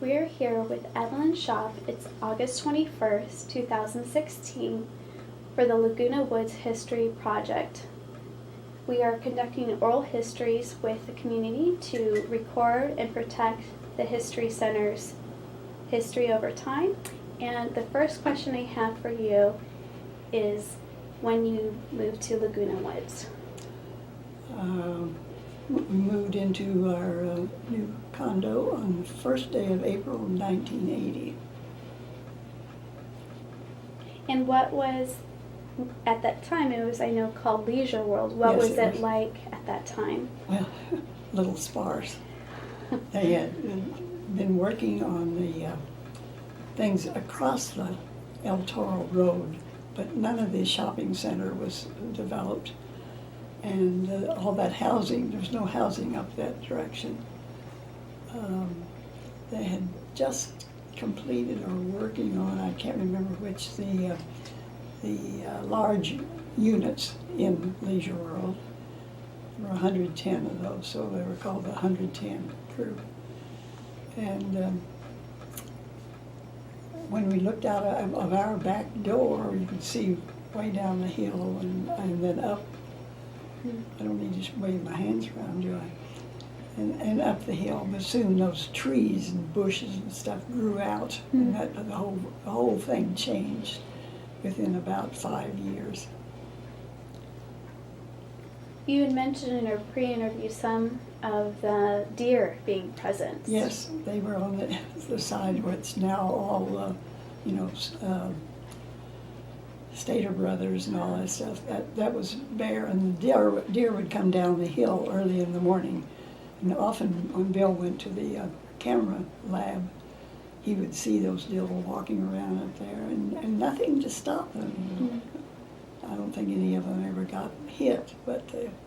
We're here with Evelyn Schaap. It's August 21st, 2016, for the Laguna Woods History Project. We are conducting oral histories with the community to record and protect the History Center's history over time. And the first question I have for you is when you moved to Laguna Woods. We moved into our new condo on the first day of April 1980. And what was, at that time, it was, I know, called Leisure World. What Yes, was it like at that time? Well, a little sparse. They had been working on the things across the El Toro Road, but none of the shopping center was developed. And all that housing, there's no housing up that direction. They had just completed or working on, I can't remember which, the large units in Leisure World. There were 110 of those, so they were called the 110 group. And when we looked out of our back door, you could see way down the hill and then up. I don't need to wave my hands around, do I? And up the hill, but soon those trees and bushes and stuff grew out, and the whole thing changed within about 5 years. You had mentioned in our pre-interview some of the deer being present. Yes, they were on the side where it's now all, Stater Brothers and all that stuff. That was bare, and the deer would come down the hill early in the morning. And often when Bill went to the camera lab, he would see those deer walking around up there, and nothing to stop them. I don't think any of them ever got hit, but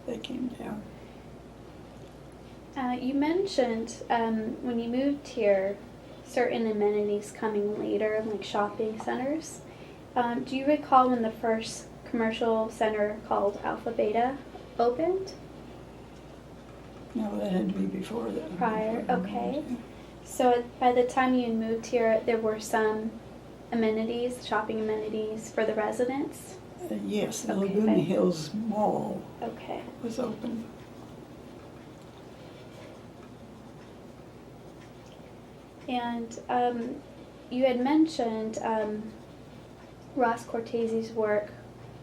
they came down. You mentioned when you moved here, certain amenities coming later, like shopping centers. Do you recall when the first commercial center called Alpha Beta opened? No, that had to be before that. Prior, okay. So by the time you moved here, there were some amenities, shopping amenities for the residents? Yes, the Okay. Laguna Hills Mall Okay. was open. And you had mentioned Ross Cortese's work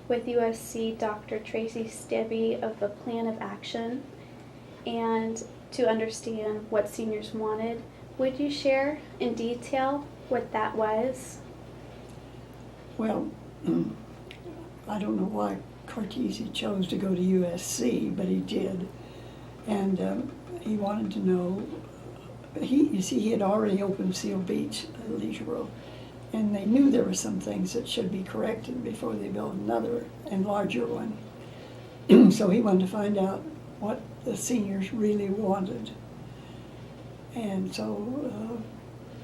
with USC Dr. Tracy Stibbe of the Plan of Action, and to understand what seniors wanted. Would you share in detail what that was? Well, I don't know why Cortese chose to go to USC, but he did. And he wanted to know, he had already opened Seal Beach, Leisure World, and they knew there were some things that should be corrected before they built another and larger one. So he wanted to find out what the seniors really wanted. And so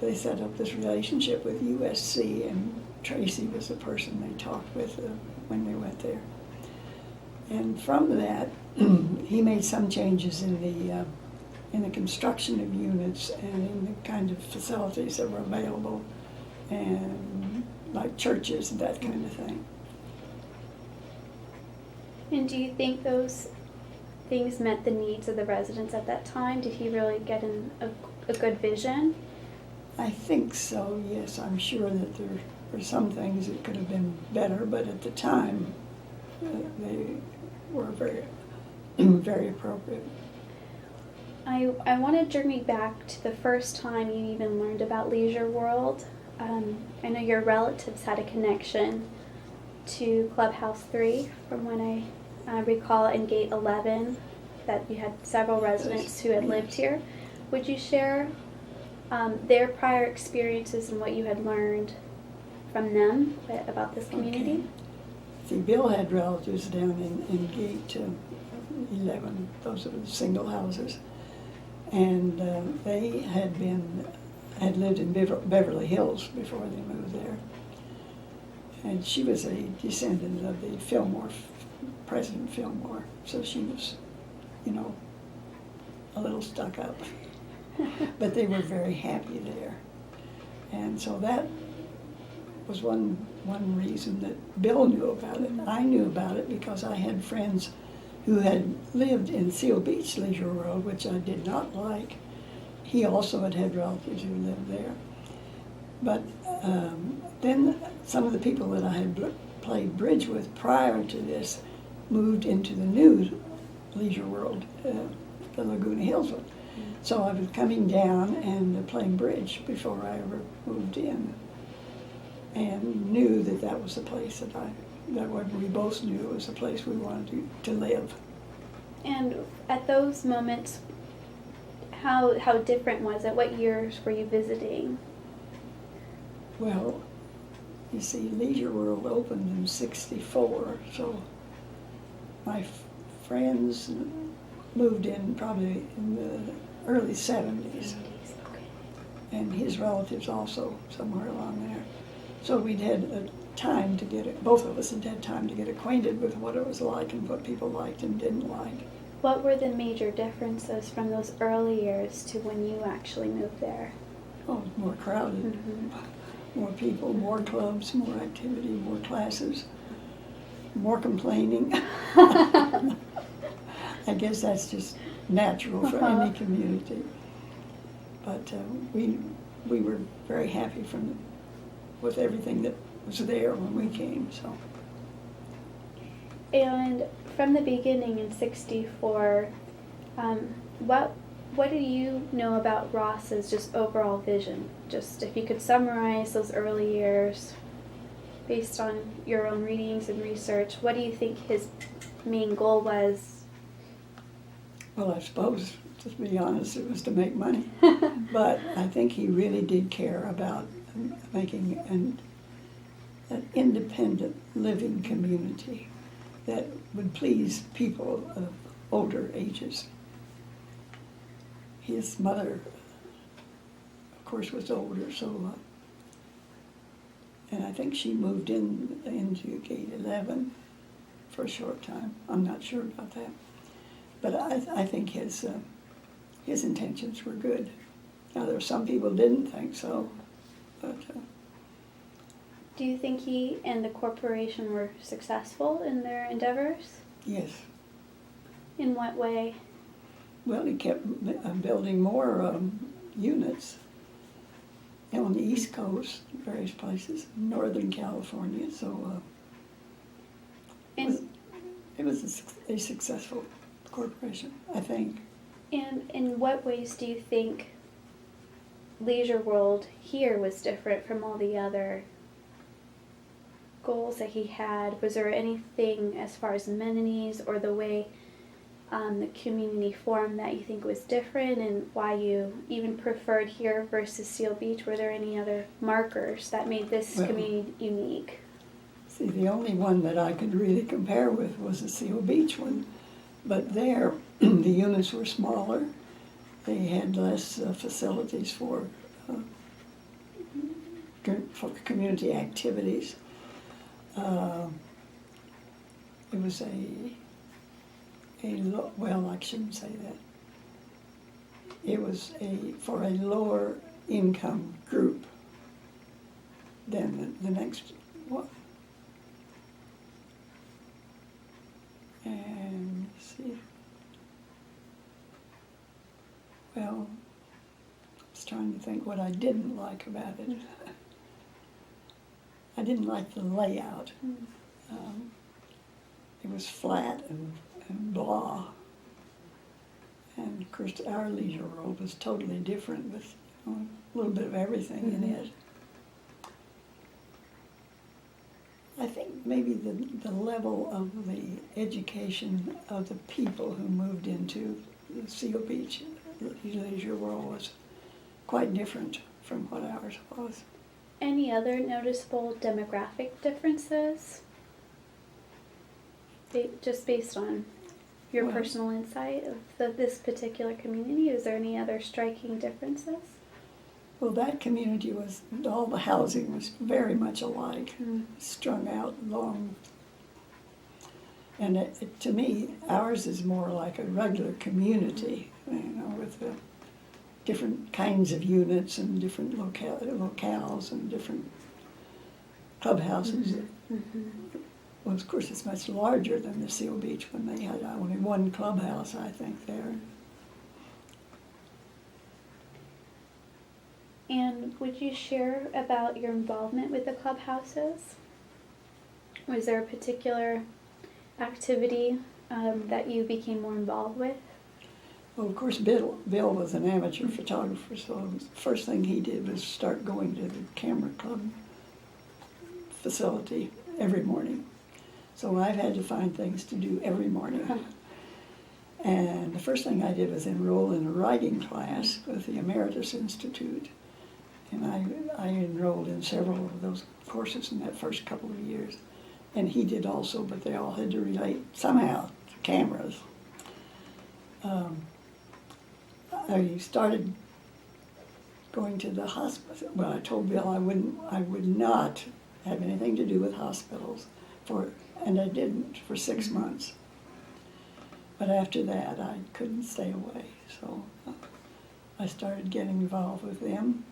they set up this relationship with USC, and Tracy was the person they talked with when they went there. And from that, he made some changes in the construction of units and in the kind of facilities that were available, and like churches and that kind of thing. And do you think those things met the needs of the residents at that time? Did he really get a good vision? I think so, yes. I'm sure that there were some things that could have been better, but at the time, they were very, very appropriate. I want to journey back to the first time you even learned about Leisure World. I know your relatives had a connection to Clubhouse 3 from when I recall in Gate 11 that you had several residents who had lived here. Would you share their prior experiences and what you had learned from them about this community? Okay. See, Bill had relatives down in Gate 11. Those are the single houses. And they had lived in Beverly Hills before they moved there. And she was a descendant of the Fillmore, President Fillmore. So she was, a little stuck up. But they were very happy there. And so that was one reason that Bill knew about it. I knew about it because I had friends who had lived in Seal Beach Leisure World, which I did not like. He also had relatives who lived there. But then some of the people that I had played bridge with prior to this moved into the new Leisure World, the Laguna Hills one. So I was coming down and playing bridge before I ever moved in, and knew that that was the place that we both knew was the place we wanted to live. And at those moments, how different was it? What years were you visiting? Well, you see, Leisure World opened in '64, so my friends moved in probably in the early '70s, and his relatives also somewhere along there. So we'd had time to both of us had time to get acquainted with what it was like and what people liked and didn't like. What were the major differences from those early years to when you actually moved there? Oh, it was more crowded, more people, more clubs, more activity, more classes, more complaining. I guess that's just natural for any community. But we were very happy with everything that was there when we came. So. And from the beginning in '64, what do you know about Ross's just overall vision? Just if you could summarize those early years based on your own readings and research, what do you think his main goal was? Well, I suppose, to be honest, it was to make money. But I think he really did care about making an independent living community that would please people of older ages. His mother, of course, was older, so and I think she moved into Gate 11 for a short time. I'm not sure about that, but I think his intentions were good. Now, there were some people didn't think so, but. Do you think he and the corporation were successful in their endeavors? Yes. In what way? Well, he kept building more units on the East Coast, various places, Northern California. So it was a successful corporation, I think. And in what ways do you think Leisure World here was different from all the other goals that he had? Was there anything as far as amenities or the way the community formed that you think was different, and why you even preferred here versus Seal Beach? Were there any other markers that made this community unique? See, the only one that I could really compare with was the Seal Beach one, but there the units were smaller. They had less facilities for community activities. It was well, I shouldn't say that. It was for a lower income group than the next one. And let's see. Well, I was trying to think what I didn't like about it. I didn't like the layout. It was flat and blah. And of course, our Leisure World was totally different with a little bit of everything in it. I think maybe the level of the education of the people who moved into the Seal Beach Leisure World was quite different from what ours was. Any other noticeable demographic differences? Just based on your personal insight of this particular community, is there any other striking differences? Well, that community all the housing was very much alike, strung out long. And to me, ours is more like a regular community, with different kinds of units and different locales and different clubhouses. Mm-hmm. Well, of course, it's much larger than the Seal Beach one. They had only one clubhouse, I think, there. And would you share about your involvement with the clubhouses? Was there a particular activity that you became more involved with? Well, of course, Bill was an amateur photographer, so the first thing he did was start going to the camera club facility every morning. So I've had to find things to do every morning. And the first thing I did was enroll in a writing class with the Emeritus Institute. And I enrolled in several of those courses in that first couple of years. And he did also, but they all had to relate somehow to cameras. I started going to the hospital. Well, I told Bill I would not have anything to do with hospitals and I didn't for 6 months. But after that, I couldn't stay away, so I started getting involved with them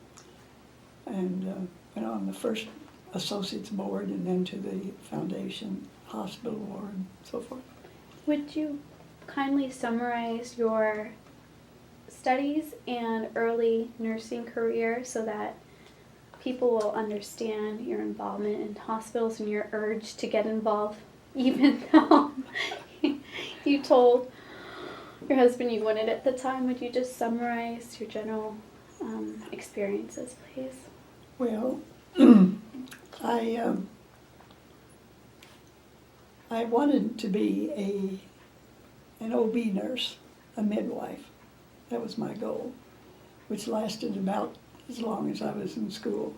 and went on the first associates board and then to the foundation hospital board and so forth. Would you kindly summarize your studies and early nursing career so that people will understand your involvement in hospitals and your urge to get involved, even though you told your husband you wouldn't at the time? Would you just summarize your general experiences, please? Well, I wanted to be an OB nurse, a midwife. That was my goal, which lasted about as long as I was in school.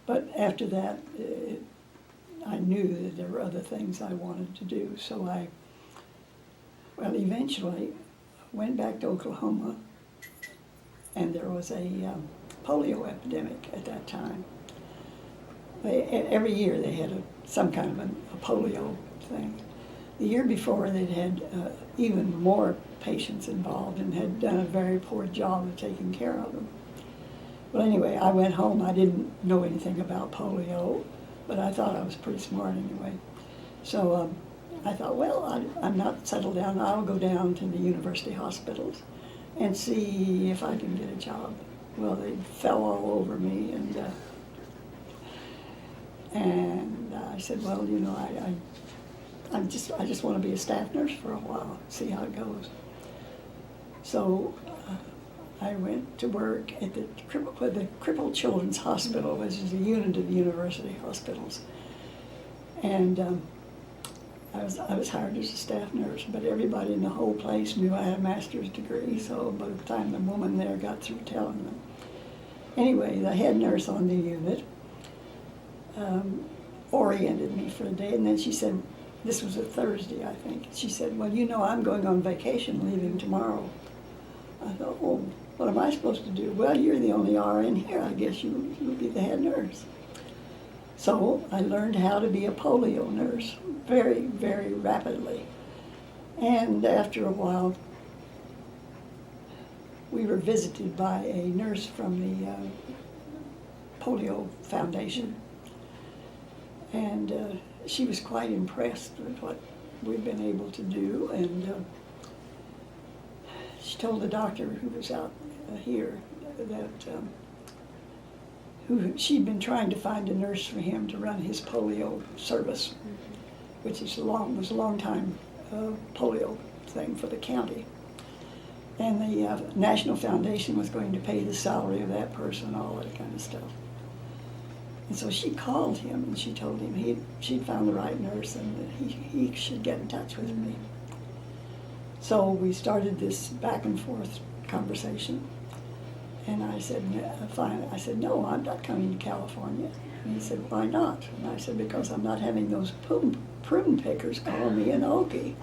But after that, I knew that there were other things I wanted to do, so I eventually went back to Oklahoma, and there was a polio epidemic at that time. Every year they had some kind of a polio thing. The year before they'd had even more patients involved and had done a very poor job of taking care of them. Well, anyway, I went home. I didn't know anything about polio, but I thought I was pretty smart anyway. So I thought, well, I'm not settled down. I'll go down to the university hospitals and see if I can get a job. Well, they fell all over me, and I said, well, you know, I just want to be a staff nurse for a while, see how it goes. So I went to work at the Crippled Children's Hospital, which is a unit of the university hospitals. And I was hired as a staff nurse, but everybody in the whole place knew I had a master's degree, so by the time the woman there got through telling them. Anyway, the head nurse on the unit oriented me for a day, and then she said, this was a Thursday, I think. She said, well, you know, I'm going on vacation, leaving tomorrow. I thought, oh, what am I supposed to do? Well, you're the only RN here. I guess you'll be the head nurse. So I learned how to be a polio nurse very, very rapidly. And after a while, we were visited by a nurse from the Polio Foundation. And she was quite impressed with what we'd been able to do. And she told the doctor who was out here that she'd been trying to find a nurse for him to run his polio service, which was a long time polio thing for the county. And the National Foundation was going to pay the salary of that person, all that kind of stuff. And so she called him and she told him she'd found the right nurse and that he should get in touch with me. So we started this back and forth conversation. And I said, fine. I said, no, I'm not coming to California. And he said, why not? And I said, because I'm not having those prune pickers call me an Okie.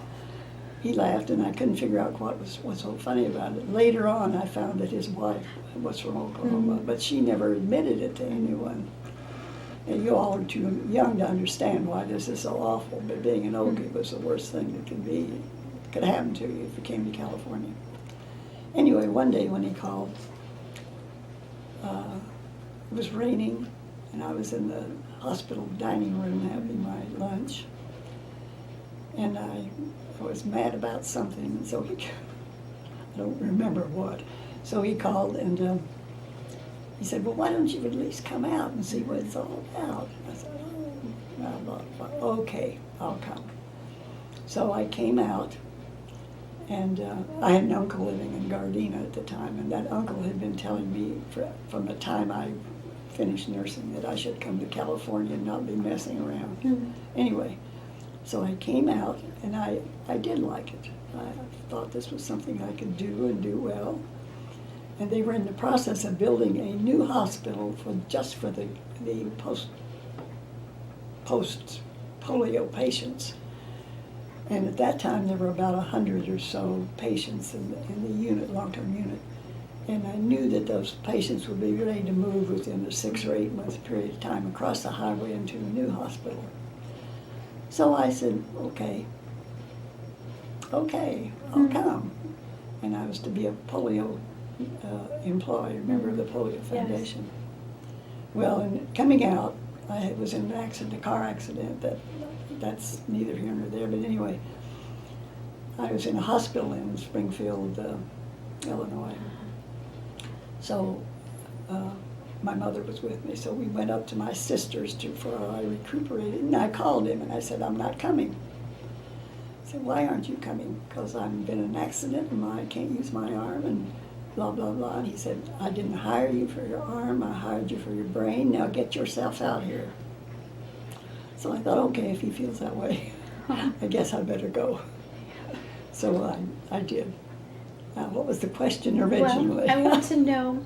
He laughed, and I couldn't figure out what was so funny about it. Later on, I found that his wife was from Oklahoma, but she never admitted it to anyone. And you all are too young to understand why this is so awful, but being an Okie was the worst thing that could happen to you if you came to California. Anyway, one day when he called, it was raining, and I was in the hospital dining room having my lunch, and I was mad about something, and so I don't remember what. So he called, and he said, well, why don't you at least come out and see what it's all about? I said, okay, I'll come. So I came out, and I had an uncle living in Gardena at the time, and that uncle had been telling me from the time I finished nursing that I should come to California and not be messing around. Mm-hmm. Anyway, so I came out, and I did like it. I thought this was something I could do and do well. And they were in the process of building a new hospital just for the post polio patients. And at that time, there were about 100 or so patients in the unit, long-term unit. And I knew that those patients would be ready to move within a 6 or 8 month period of time across the highway into a new hospital. So I said, okay, I'll come. And I was to be a polio employee, a member of the Polio Foundation. Yes. Well, and coming out, I was in an accident, a car accident. That's neither here nor there, but anyway, I was in a hospital in Springfield, Illinois. So my mother was with me, so we went up to my sister's for I recuperated, and I called him and I said, I'm not coming. He said, why aren't you coming? Because I've been in an accident and I can't use my arm and blah, blah, blah. And he said, I didn't hire you for your arm, I hired you for your brain, now get yourself out here. So I thought, okay, if he feels that way, I guess I better go. So I did. What was the question originally? Well, I want to know,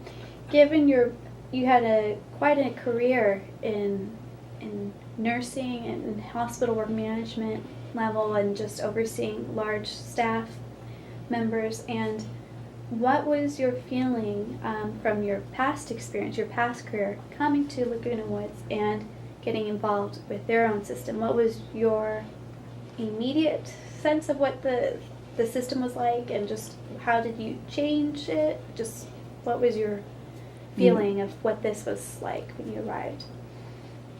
given you had quite a career in nursing and hospital work management level and just overseeing large staff members, and what was your feeling from your past experience, your past career, coming to Laguna Woods and getting involved with their own system? What was your immediate sense of what the system was like, and just how did you change it? Just what was your feeling of what this was like when you arrived?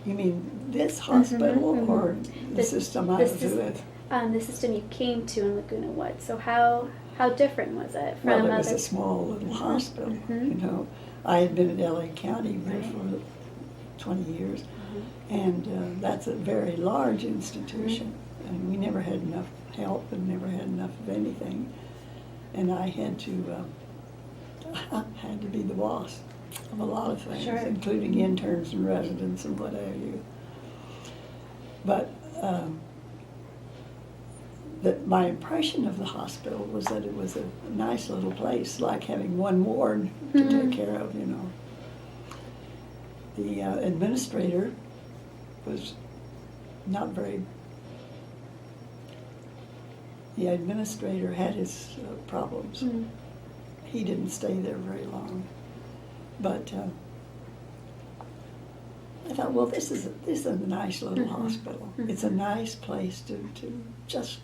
You mean this hospital or the system I was with? The system you came to in Laguna Woods. So how different was it from Well, it was a small little hospital, you know. I had been at LA County for 20 years, and that's a very large institution, and we never had enough help and never had enough of anything. And I had to be the boss of a lot of things, including interns and residents and what have you. But my impression of the hospital was that it was a nice little place, like having one ward to take care of, you know. The administrator was not very... The administrator had his problems. He didn't stay there very long. But I thought, well, this is a nice little hospital. It's a nice place to just,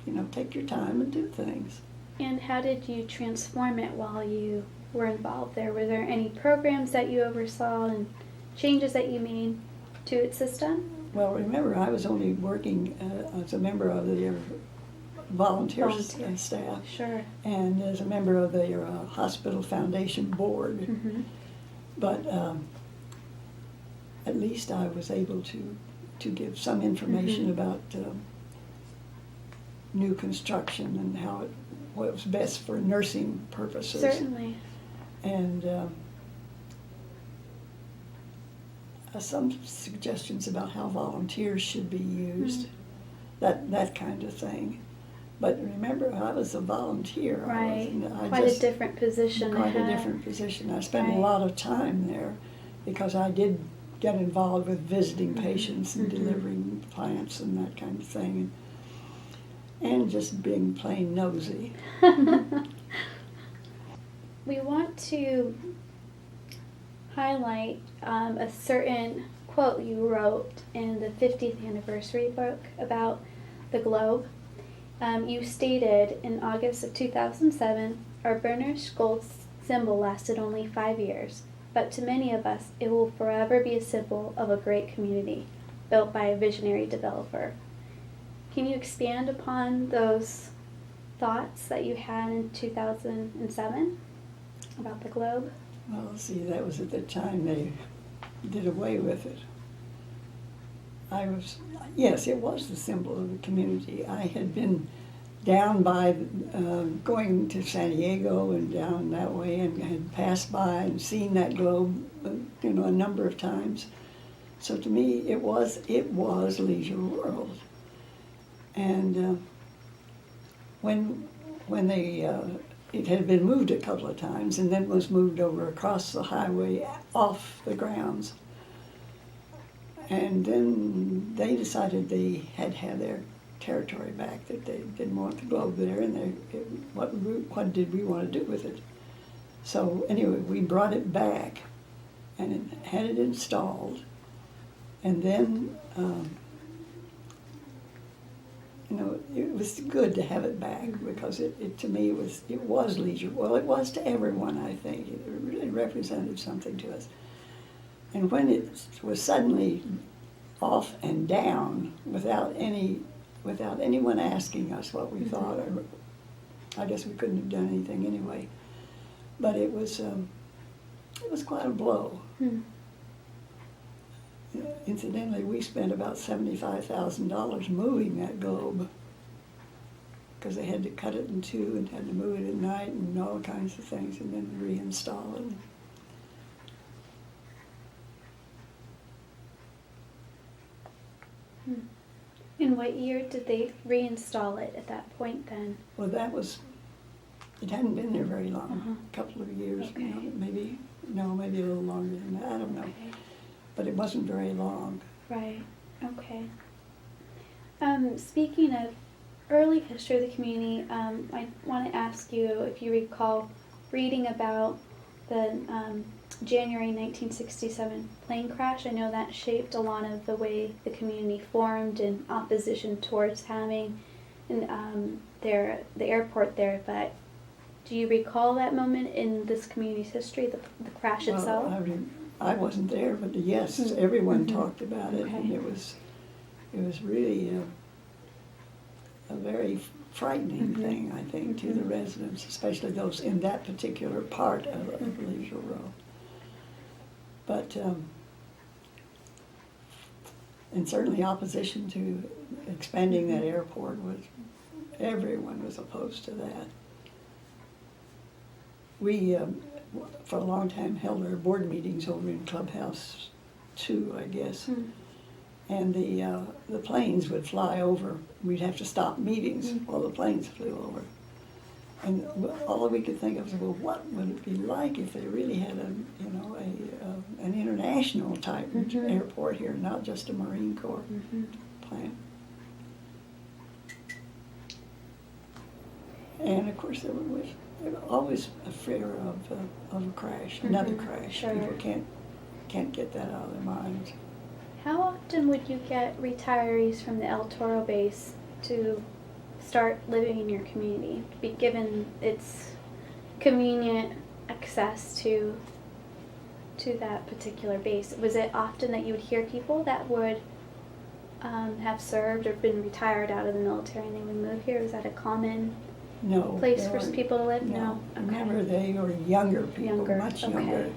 you know, take your time and do things. And how did you transform it while you were involved there? Were there any programs that you oversaw and changes that you made to its system? Well, remember, I was only working as a member of the volunteer staff. Sure. And as a member of the Hospital Foundation Board. But at least I was able to give some information about new construction and what was best for nursing purposes. Certainly. And some suggestions about how volunteers should be used, that kind of thing. But remember, I was a volunteer. Right. Quite a different position. Quite a different position. I spent a lot of time there because I did get involved with visiting patients and delivering plants and that kind of thing. And just being plain nosy. We want to highlight a certain quote you wrote in the 50th anniversary book about the globe. You stated in August of 2007, Our burnished gold symbol lasted only 5 years, but to many of us, it will forever be a symbol of a great community built by a visionary developer. Can you expand upon those thoughts that you had in 2007 about the globe? Well, see, that was at the time they did away with it. Yes, it was the symbol of the community. I had been down by, going to San Diego and down that way, and had passed by and seen that globe, a number of times. So to me, it was Leisure World. And when it had been moved a couple of times, and then was moved over across the highway off the grounds. And then they decided they had to have their territory back, that they didn't want the globe there, and what did we want to do with it? So anyway, we brought it back and had it installed, and then it was good to have it back, because it to me it was leisure. Well, it was to everyone, I think. It really represented something to us. And when it was suddenly off and down without anyone asking us what we thought, or I guess we couldn't have done anything anyway. But it was quite a blow. Incidentally, we spent about $75,000 moving that globe, because they had to cut it in two and had to move it at night and all kinds of things, and then reinstall it. In what year did they reinstall it at that point then? Well, it hadn't been there very long, a couple of years, Okay. maybe a little longer than that, I don't know. Okay. But it wasn't very long. Right, okay. Speaking of early history of the community, I want to ask you if you recall reading about the January 1967 plane crash. I know that shaped a lot of the way the community formed in opposition towards having the airport there, but do you recall that moment in this community's history, the crash itself? I wasn't there, but yes, everyone talked about it, and it was really a very frightening thing, I think, to the residents, especially those in that particular part of Leisure World. But and certainly opposition to expanding that airport everyone was opposed to that. We, for a long time, held our board meetings over in Clubhouse 2, I guess. And the planes would fly over. We'd have to stop meetings while the planes flew over. And all we could think of was, well, what would it be like if they really had an international type airport here, not just a Marine Corps plant. And of course, there was always a fear of a crash, another crash. Sure. People can't get that out of their minds. How often would you get retirees from the El Toro base to start living in your community, be given its convenient access to that particular base? Was it often that you would hear people that would have served or been retired out of the military and they would move here? Was that a common place for people to live? No. Okay. Never. They were younger people, much younger.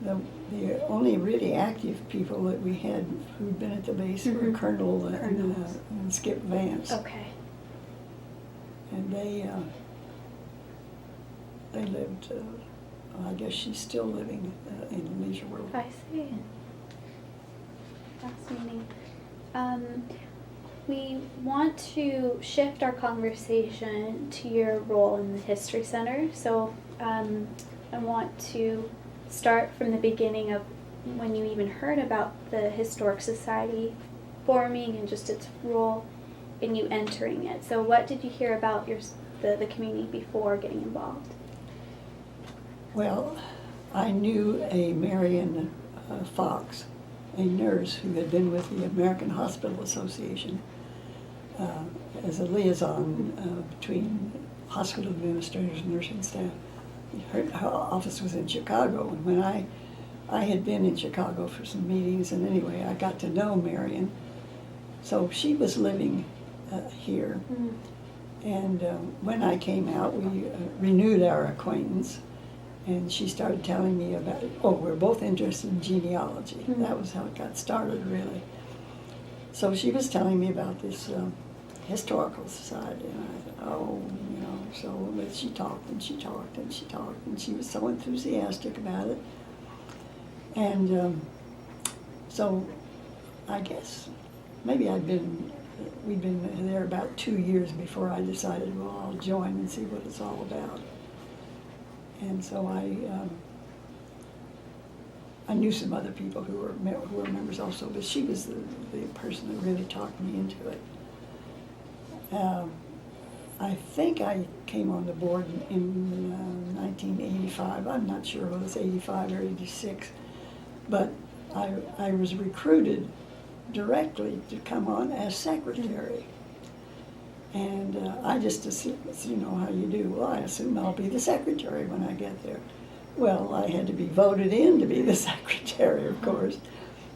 The only really active people that we had who'd been at the base were Colonel and Skip Vance. Okay. And they lived, I guess she's still living in Leisure World. I see. Fascinating. We want to shift our conversation to your role in the History Center. So I want to start from the beginning of when you even heard about the Historic Society forming and just its role in you entering it. So what did you hear about the community before getting involved? Well, I knew a Marion Fox, a nurse who had been with the American Hospital Association as a liaison between hospital administrators, nursing staff. Her office was in Chicago, and when I had been in Chicago for some meetings, and anyway, I got to know Marion. So she was living here, and when I came out, we renewed our acquaintance, and she started telling me about, we're both interested in genealogy. That was how it got started, really. So she was telling me about this historical society, and I thought, but she talked and she talked and she talked, and she was so enthusiastic about it. And so I guess maybe we'd been there about 2 years before I decided, well, I'll join and see what it's all about. And so I knew some other people who were members also, but she was the person that really talked me into it. I think I came on the board in 1985. I'm not sure if it was 85 or 86, but I was recruited directly to come on as secretary. And I just assumed, how you do. Well, I assume I'll be the secretary when I get there. Well, I had to be voted in to be the secretary, of course.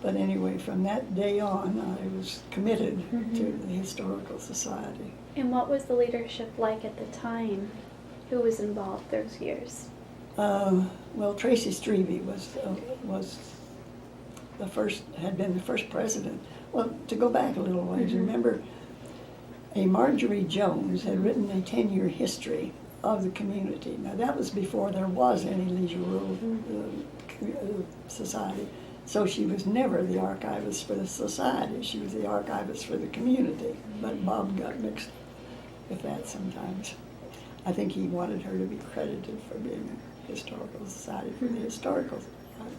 But anyway, from that day on, I was committed to the Historical Society. And what was the leadership like at the time? Who was involved those years? Well, Tracy Strebe had been the first president. Well, to go back a little ways, remember, Marjorie Jones had written a 10-year history of the community. Now, that was before there was any Leisure World Society. So she was never the archivist for the society. She was the archivist for the community. But Bob got mixed with that sometimes. I think he wanted her to be credited for being a historical society for the historical society.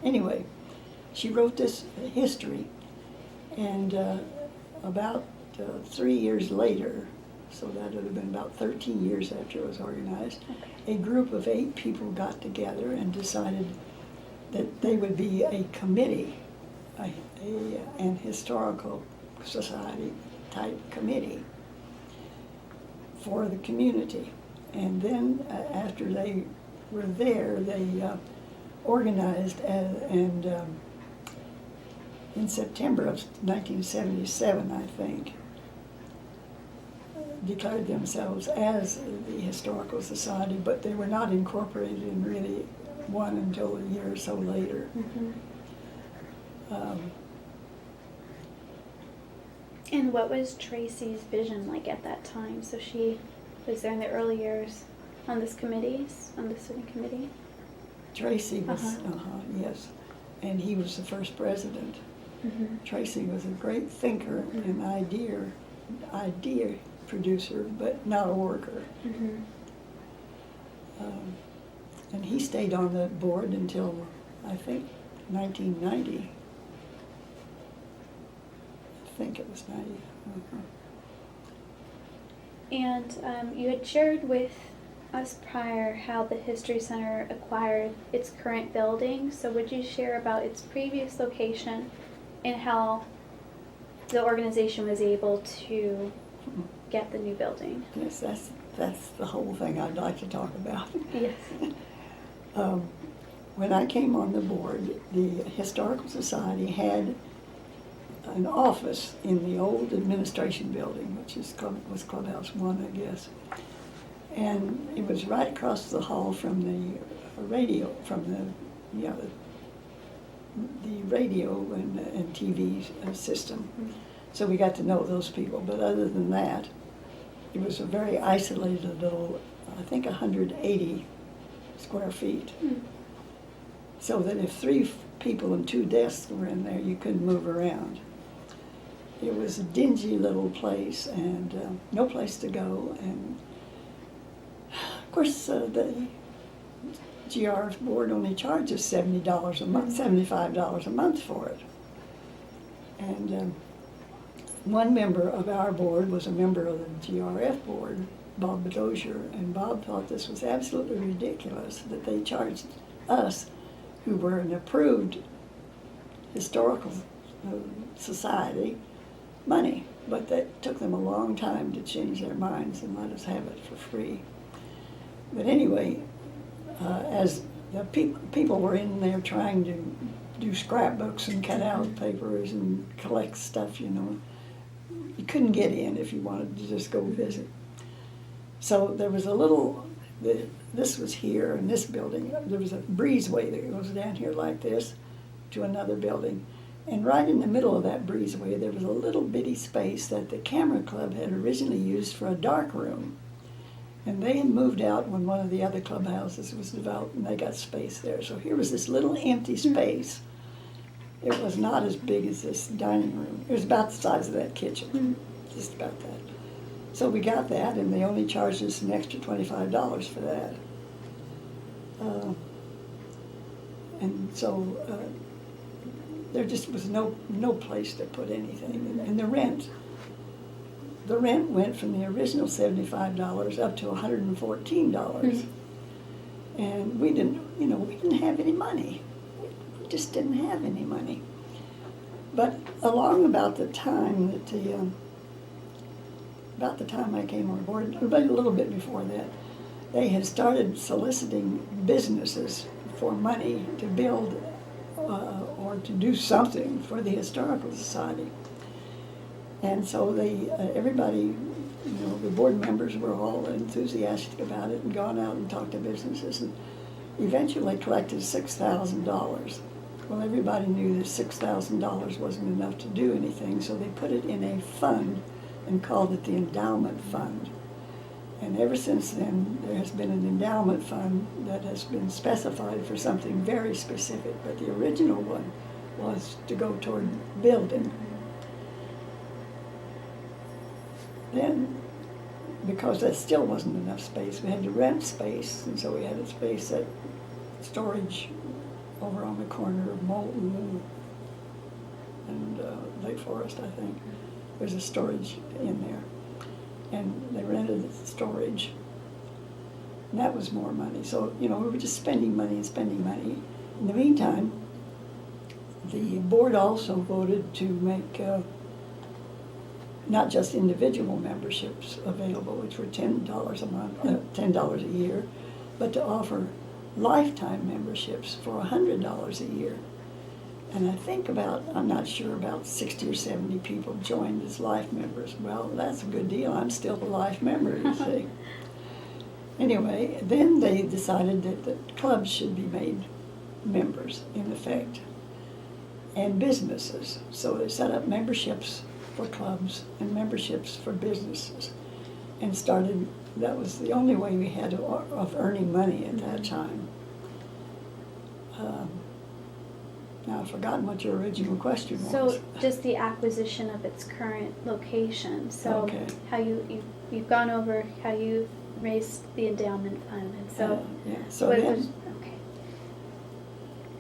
Anyway, she wrote this history, and about 3 years later, so that would have been about 13 years after it was organized, a group of 8 people got together and decided that they would be a committee, an historical society type committee for the community. And then after they were there, they organized and in September of 1977, I think, declared themselves as the Historical Society, but they were not incorporated in really one until a year or so later. And what was Tracy's vision like at that time? So she was there in the early years on this student committee? Tracy was, yes, and he was the first president. Tracy was a great thinker and idea producer, but not a worker. And he stayed on the board until, I think, 1990. I think it was 90. And you had shared with us prior how the History Center acquired its current building. So would you share about its previous location and how the organization was able to get the new building? Yes, that's the whole thing I'd like to talk about. Yes. When I came on the board, the Historical Society had an office in the old administration building, which was Clubhouse 1, I guess. And it was right across the hall from the radio, the radio and TV system. So we got to know those people. But other than that, it was a very isolated little, I think 180 square feet. So that if 3 people and 2 desks were in there, you couldn't move around. It was a dingy little place and no place to go. And of course, the GR board only charges $70 a month, $75 a month for it. And one member of our board was a member of the GRF board, Bob Bedozier, and Bob thought this was absolutely ridiculous that they charged us, who were an approved historical society, money. But that took them a long time to change their minds and let us have it for free. But anyway, as the people were in there trying to do scrapbooks and cut out papers and collect stuff, you know, you couldn't get in if you wanted to just go visit. So there was a little, this was here in this building, there was a breezeway that goes down here like this to another building. And right in the middle of that breezeway, there was a little bitty space that the Camera Club had originally used for a dark room. And they had moved out when one of the other clubhouses was developed, and they got space there. So here was this little empty space. It was not as big as this dining room. It was about the size of that kitchen, just about that. So we got that, and they only charged us an extra $25 for that. And so there just was no place to put anything. And the rent went from the original $75 up to $114. And we didn't have any money. We just didn't have any money. But along about the time I came on board, but a little bit before that, they had started soliciting businesses for money to build or to do something for the Historical Society. And so everybody, the board members were all enthusiastic about it and gone out and talked to businesses and eventually collected $6,000. Well, everybody knew that $6,000 wasn't enough to do anything, so they put it in a fund and called it the Endowment Fund. And ever since then, there has been an endowment fund that has been specified for something very specific, but the original one was to go toward building. Then, because there still wasn't enough space, we had to rent space, and so we had a space at storage over on the corner of Moulton and Lake Forest, I think. There's a storage in there. And they rented the storage. And that was more money. So, we were just spending money and spending money. In the meantime, the board also voted to make not just individual memberships available, which were $10 a month, $10 a year, but to offer lifetime memberships for $100 a year. And I think I'm not sure, about 60 or 70 people joined as life members. Well, that's a good deal. I'm still a life member, you see. Anyway, then they decided that the clubs should be made members, in effect, and businesses. So they set up memberships for clubs and memberships for businesses and started, that was the only way we had of earning money at that time. Now, I've forgotten what your original question was. So just the acquisition of its current location. So Okay. how you've gone over how you raised the endowment fund, and so yeah. So what then was, okay.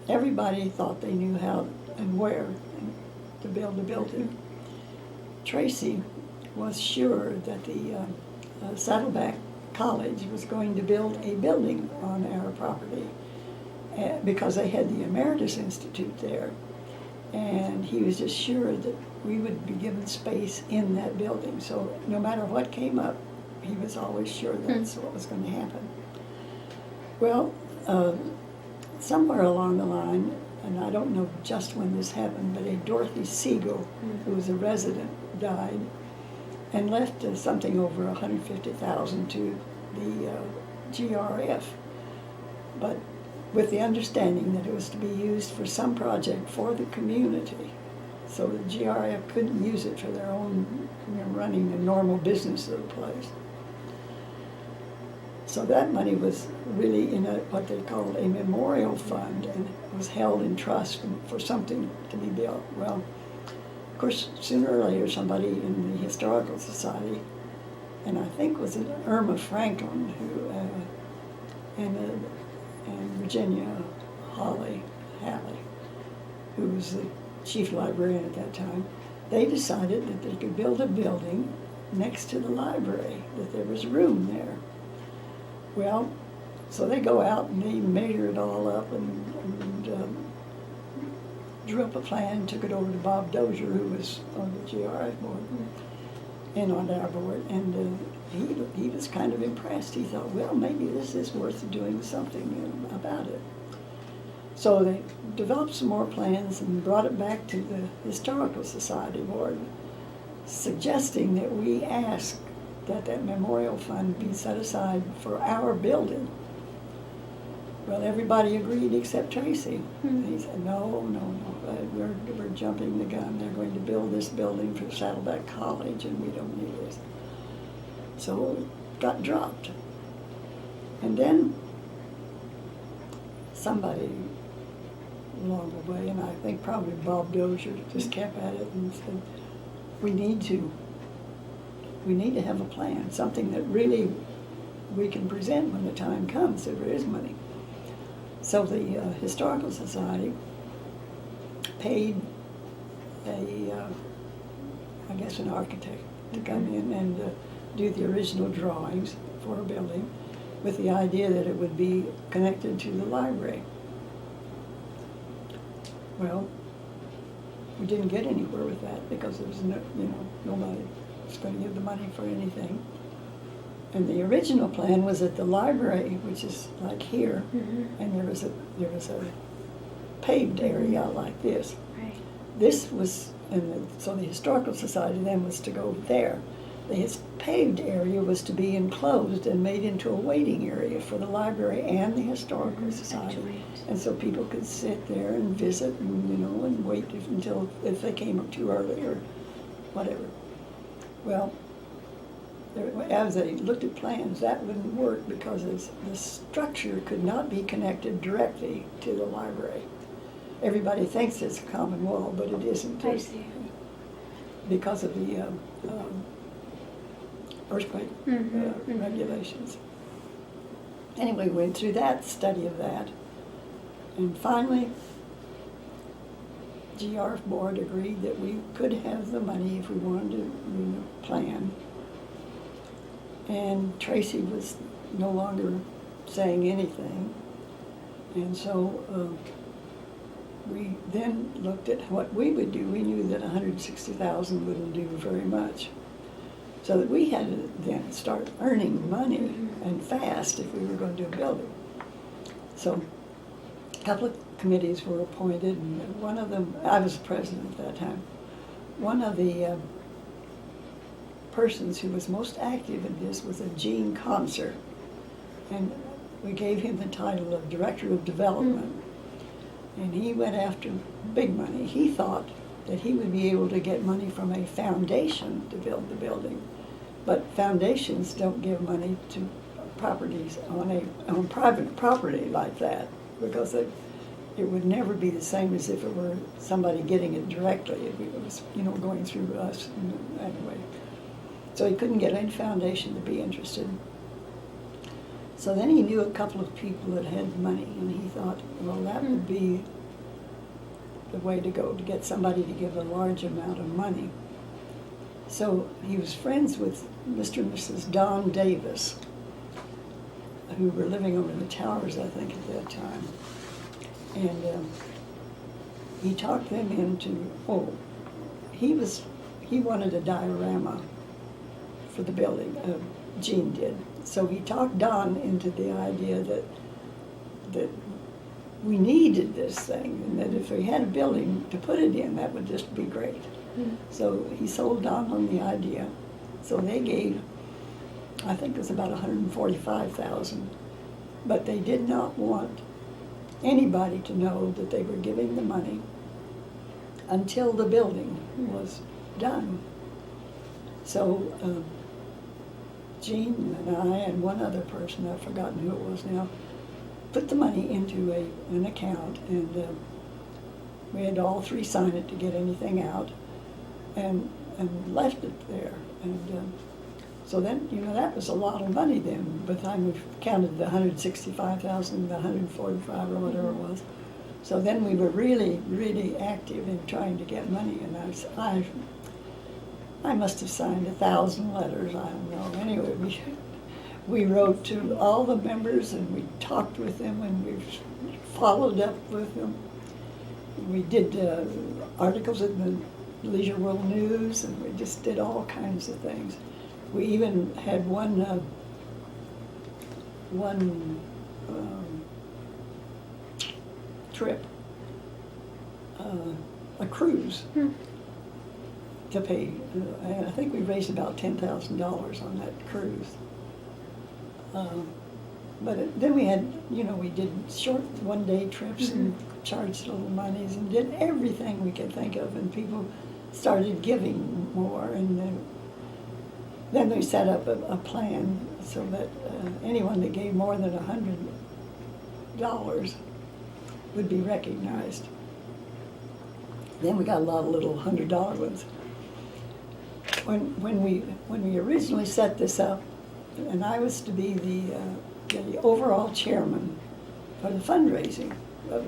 everybody thought they knew how and where to build a building. Tracy was sure that the Saddleback College was going to build a building on our property. Because they had the Emeritus Institute there, and he was just sure that we would be given space in that building. So no matter what came up, he was always sure that's what was going to happen. Well, somewhere along the line, and I don't know just when this happened, but a Dorothy Siegel, who was a resident, died and left something over $150,000 to the GRF. But with the understanding that it was to be used for some project for the community. So the GRF couldn't use it for their own, running the normal business of the place. So that money was really in what they called a memorial fund, and it was held in trust for something to be built. Well, of course, sooner or later, somebody in the Historical Society, and I think was it Irma Franklin, who, and Virginia Halley, who was the chief librarian at that time, they decided that they could build a building next to the library, that there was room there. Well, so they go out and they measure it all up and drew up a plan, took it over to Bob Dozier, who was on the GRF board. in on our board, and he was kind of impressed. He thought, well, maybe this is worth doing something about it. So they developed some more plans and brought it back to the Historical Society board, suggesting that we ask that that memorial fund be set aside for our building. Well, everybody agreed except Tracy. He said, no, we're jumping the gun. They're going to build this building for Saddleback College, and we don't need this. So it got dropped. And then somebody along the way, and I think probably Bob Dozier, just kept at it and said, we need to have a plan, something that really we can present when the time comes, if there is money. So the Historical Society paid I guess an architect to come in and do the original drawings for a building with the idea that it would be connected to the library. Well, we didn't get anywhere with that because there was nobody was going to give the money for anything. And the original plan was that the library, which is like here, and there was a paved area like this. Right. This was, so the Historical Society then was to go there. The paved area was to be enclosed and made into a waiting area for the library and the Historical Society. Right. And so people could sit there and visit and wait until if they came up too early or whatever. Well, as they looked at plans, that wouldn't work because the structure could not be connected directly to the library. Everybody thinks it's a common wall, but it isn't. I see. Because of the earthquake regulations. Anyway, we went through that study of that, and finally, GR board agreed that we could have the money if we wanted to plan. And Tracy was no longer saying anything, and so we then looked at what we would do. We knew that $160,000 wouldn't do very much. So that we had to then start earning money and fast if we were going to do a building. So a couple of committees were appointed, and one of them, I was president at that time, one of the persons who was most active in this was a Gene Concert. And we gave him the title of Director of Development. And he went after big money. He thought that he would be able to get money from a foundation to build the building. But foundations don't give money to properties on private property like that, because it would never be the same as if it were somebody getting it directly. It was, going through us anyway. So he couldn't get any foundation to be interested. So then he knew a couple of people that had money, and he thought, well, that would be the way to go, to get somebody to give a large amount of money. So he was friends with Mr. and Mrs. Don Davis, who were living over in the towers, I think, at that time. And he talked them into, he wanted a diorama for the building, Gene did. So he talked Don into the idea that we needed this thing, and that if we had a building to put it in, that would just be great. So he sold Don on the idea. So they gave, I think it was about $145,000, but they did not want anybody to know that they were giving the money until the building was done. So Gene and I and one other person, I've forgotten who it was now, put the money into an account, and we had all three sign it to get anything out, and left it there. And so then, that was a lot of money then, by the time we counted the $165,000, the $145 or whatever it was. So then we were really, really active in trying to get money, and I must have signed 1,000 letters, I don't know. Anyway, we wrote to all the members, and we talked with them, and we followed up with them. We did articles in the Leisure World News, and we just did all kinds of things. We even had one trip, a cruise to pay. And I think we raised about $10,000 on that cruise. Then we had, we did short one-day trips and charged little monies and did everything we could think of, and people started giving more, and then we set up a plan so that anyone that gave more than $100 would be recognized. Then we got a lot of little $100 ones. When we originally set this up, and I was to be the overall chairman for the fundraising. That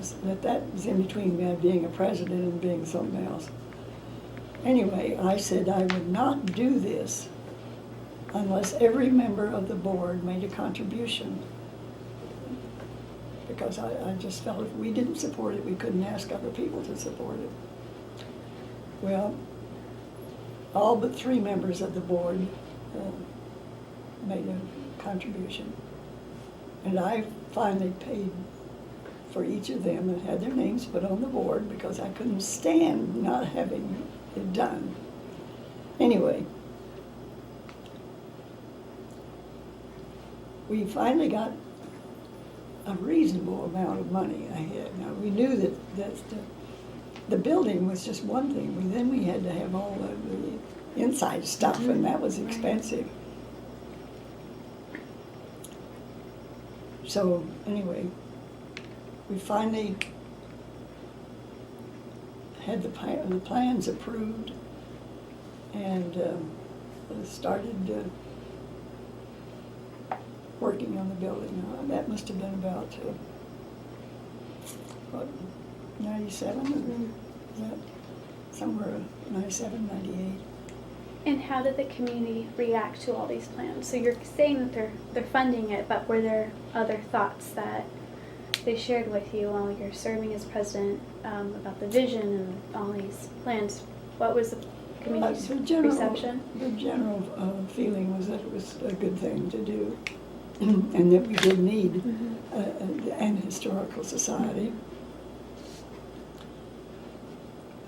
was in between being a president and being something else. Anyway, I said I would not do this unless every member of the board made a contribution. Because I just felt if we didn't support it, we couldn't ask other people to support it. Well, all but 3 members of the board made a contribution. And I finally paid for each of them and had their names put on the board because I couldn't stand not having it done. Anyway, we finally got a reasonable amount of money ahead. Now, we knew that the building was just one thing. Then we had to have all of the inside stuff, and that was expensive. So anyway, we finally had the plans approved and started working on the building. That must have been about, 97? Is that somewhere 97, 98? And how did the community react to all these plans? So you're saying that they're funding it, but were there other thoughts that they shared with you while you're serving as president about the vision and all these plans? What was the community's reception? The general feeling was that it was a good thing to do, and that we did need an historical society.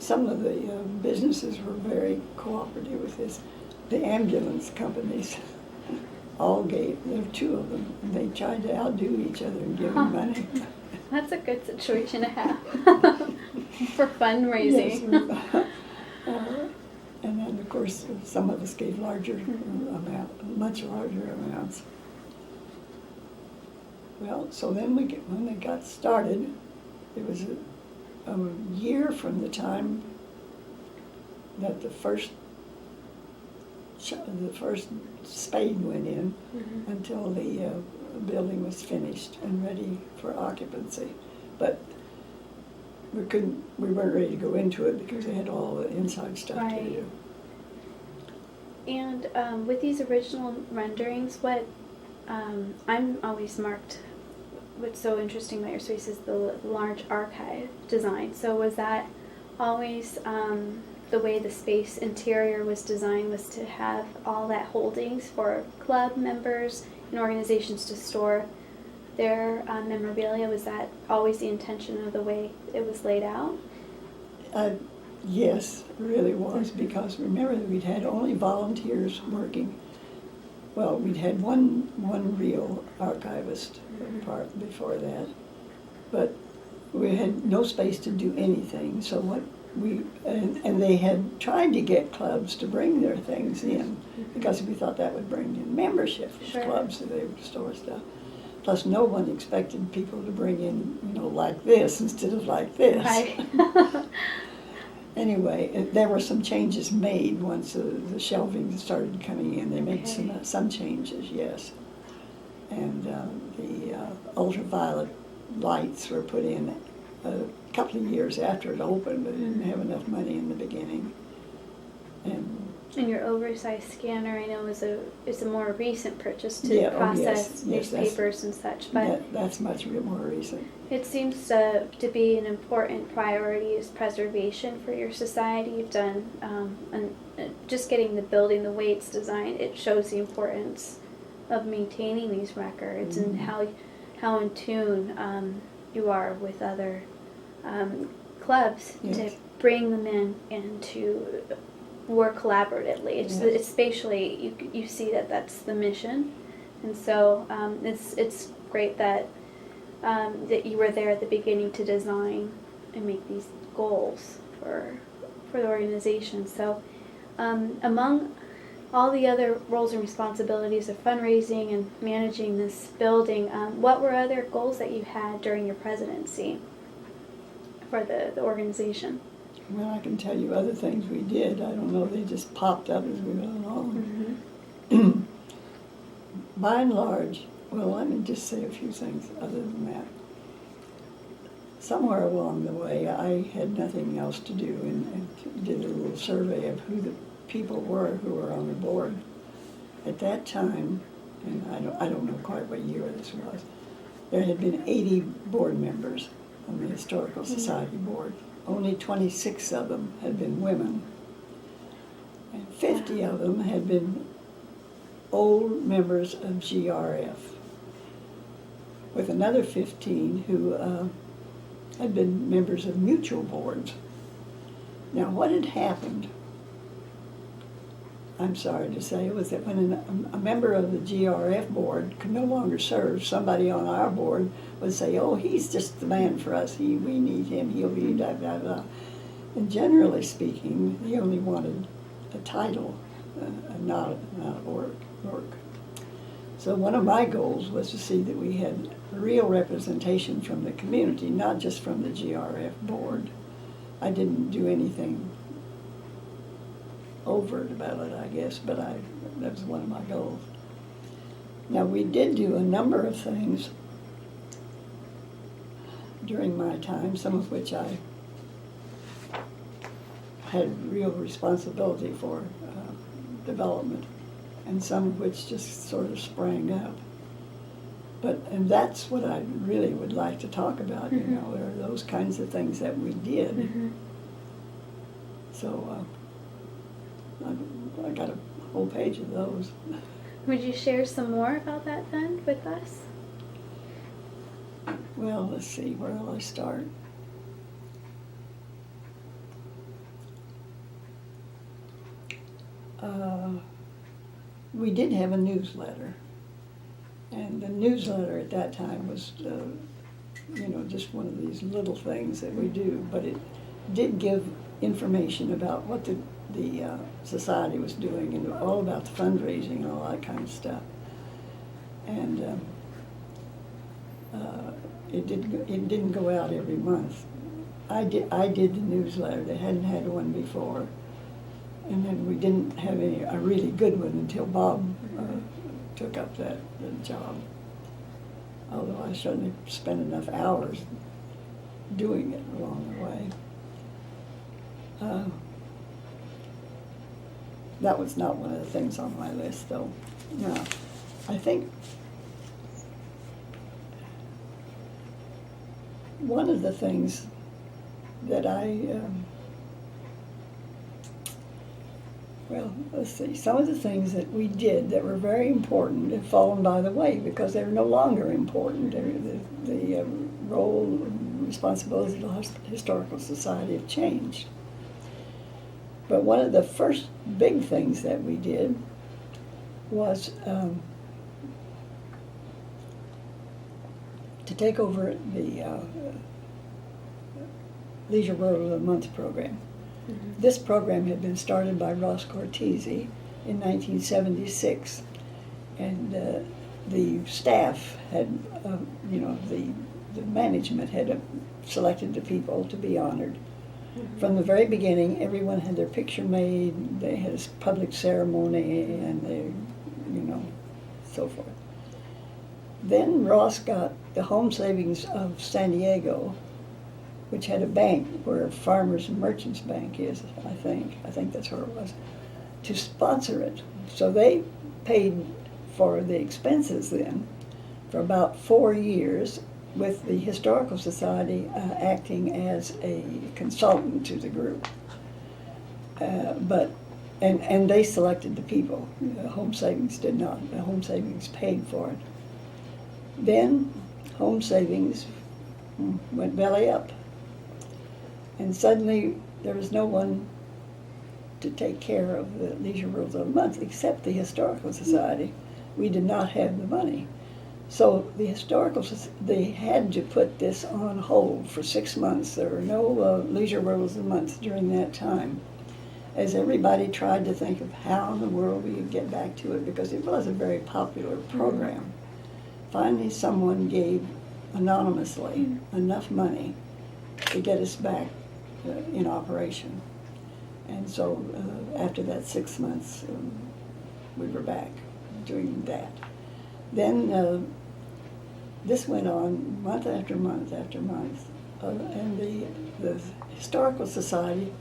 Some of the businesses were very cooperative with this. The ambulance companies all gave, there were 2 of them, and they tried to outdo each other in giving money. That's a good situation to have for fundraising. Yes. And then, of course, some of us gave larger much larger amounts. Well, so then when we got started, it was a year from the time that the first spade went in until the building was finished and ready for occupancy. But we weren't ready to go into it because they had all the inside stuff to do. And with these original renderings, what I'm always marked. What's so interesting about your space is the large archive design. So was that always the way the space interior was designed, was to have all that holdings for club members and organizations to store their memorabilia? Was that always the intention of the way it was laid out? Yes, it really was, because remember that we'd had only volunteers working. Well, we'd had one real archivist part before that, but we had no space to do anything. So and they had tried to get clubs to bring their things in because we thought that would bring in membership for clubs, so they would store stuff. Plus, no one expected people to bring in, like this instead of like this. Right. Anyway, there were some changes made once the shelving started coming in. They made some changes, yes. And the ultraviolet lights were put in a couple of years after it opened, but they didn't have enough money in the beginning. And And your oversized scanner, I know, is a more recent purchase to Yeah, oh, process yes, newspapers and such, but that's much more recent. it seems to be an important priority is preservation for your society. You've done, and just getting the building, the way it's designed, it shows the importance of maintaining these records and how in tune you are with other clubs to bring them in and to work collaboratively. It's spatially, you see that's the mission, and so it's great that that you were there at the beginning to design and make these goals for the organization. So among all the other roles and responsibilities of fundraising and managing this building, what were other goals that you had during your presidency for the organization? Well, I can tell you other things we did. I don't know, they just popped up as we went along. Mm-hmm. By and large, well, let me just say a few things other than that. Somewhere along the way, I had nothing else to do and did a little survey of who the people were who were on the board. At that time, and I don't know quite what year this was, there had been 80 board members on the Historical Society board. Only 26 of them had been women, and 50 of them had been old members of GRF, with another 15 who had been members of mutual boards. Now, what had happened, I'm sorry to say, was that when a member of the GRF board could no longer serve, somebody on our board would say, oh, he's just the man for us, we need him, he'll be blah, blah, blah. And generally speaking, he only wanted a title, not work. So one of my goals was to see that we had real representation from the community, not just from the GRF board. I didn't do anything overt about it, I guess, but that was one of my goals. Now, we did do a number of things during my time, some of which I had real responsibility for development, and some of which just sort of sprang up. And that's what I really would like to talk about, you know, are those kinds of things that we did. Mm-hmm. So I got a whole page of those. Would you share some more about that then with us? Well, let's see, where will I start? We did have a newsletter, and the newsletter at that time was, you know, just one of these little things that we do, but it did give information about what the society was doing and all about the fundraising and all that kind of stuff. And it didn't go out every month. I did the newsletter. They hadn't had one before. And then we didn't have a really good one until Bob took up that job. Although I certainly spent enough hours doing it along the way. That was not one of the things on my list, though. Now, I think one of the things that well, let's see, some of the things that we did that were very important have fallen by the way because they're no longer important. The role and responsibility of the Historical Society have changed. But one of the first big things that we did was to take over the Leisure World of the Month program. Mm-hmm. This program had been started by Ross Cortese in 1976, and the staff had, you know, the management had selected the people to be honored. Mm-hmm. From the very beginning, everyone had their picture made, they had a public ceremony, and they, you know, so forth. Then Ross got the Home Savings of San Diego, which had a bank where Farmers and Merchants Bank is, I think that's where it was. to sponsor it. So they paid for the expenses then for about 4 years, with the Historical Society acting as a consultant to the group. And they selected the people. Home Savings did not. Home Savings paid for it. Then Home Savings went belly up. And suddenly there was no one to take care of the Leisure World of the Month except the Historical Society. We did not have the money. So they had to put this on hold for 6 months. There were no Leisure Worlds of the Month during that time, as everybody tried to think of how in the world we could get back to it, because it was a very popular program. Finally, someone gave anonymously enough money to get us back in operation. And so after that 6 months, we were back doing that. Then this went on month after month after month. And the Historical Society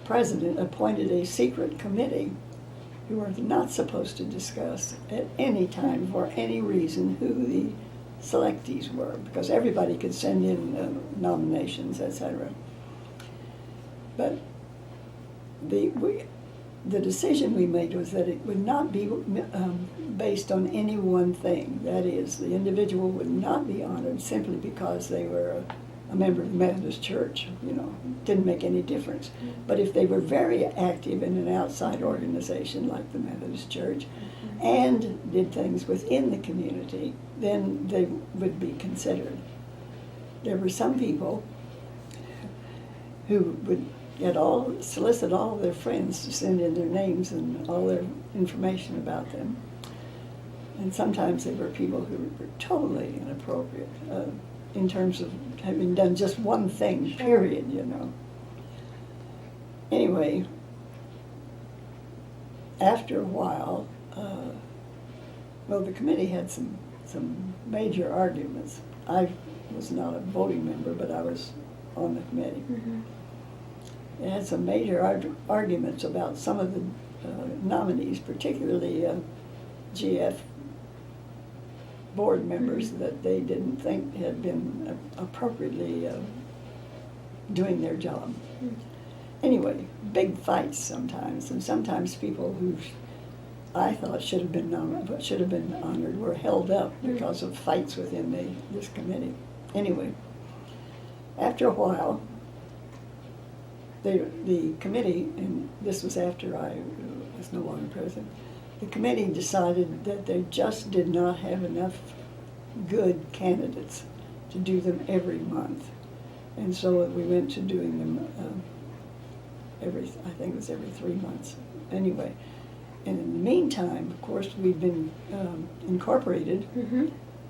president appointed a secret committee who were not supposed to discuss at any time for any reason who the selectees were, because everybody could send in nominations, etc. But the decision we made was that it would not be based on any one thing. That is, the individual would not be honored simply because they were a member of the Methodist Church. Didn't make any difference. But if they were very active in an outside organization like the Methodist Church and did things within the community, then they would be considered. There were some people who would solicit all their friends to send in their names and all their information about them. And sometimes they were people who were totally inappropriate in terms of having done just one thing, period, Anyway, after a while, the committee had some major arguments. I was not a voting member, but I was on the committee. It had some major arguments about some of the nominees, particularly GF board members, that they didn't think had been appropriately doing their job. Anyway, big fights sometimes, and sometimes people who I thought should have been honored were held up because of fights within this committee. Anyway, after a while, the committee, and this was after I was no longer president, the committee decided that they just did not have enough good candidates to do them every month. And so we went to doing them I think it was every 3 months. Anyway, and in the meantime, of course, we've been incorporated,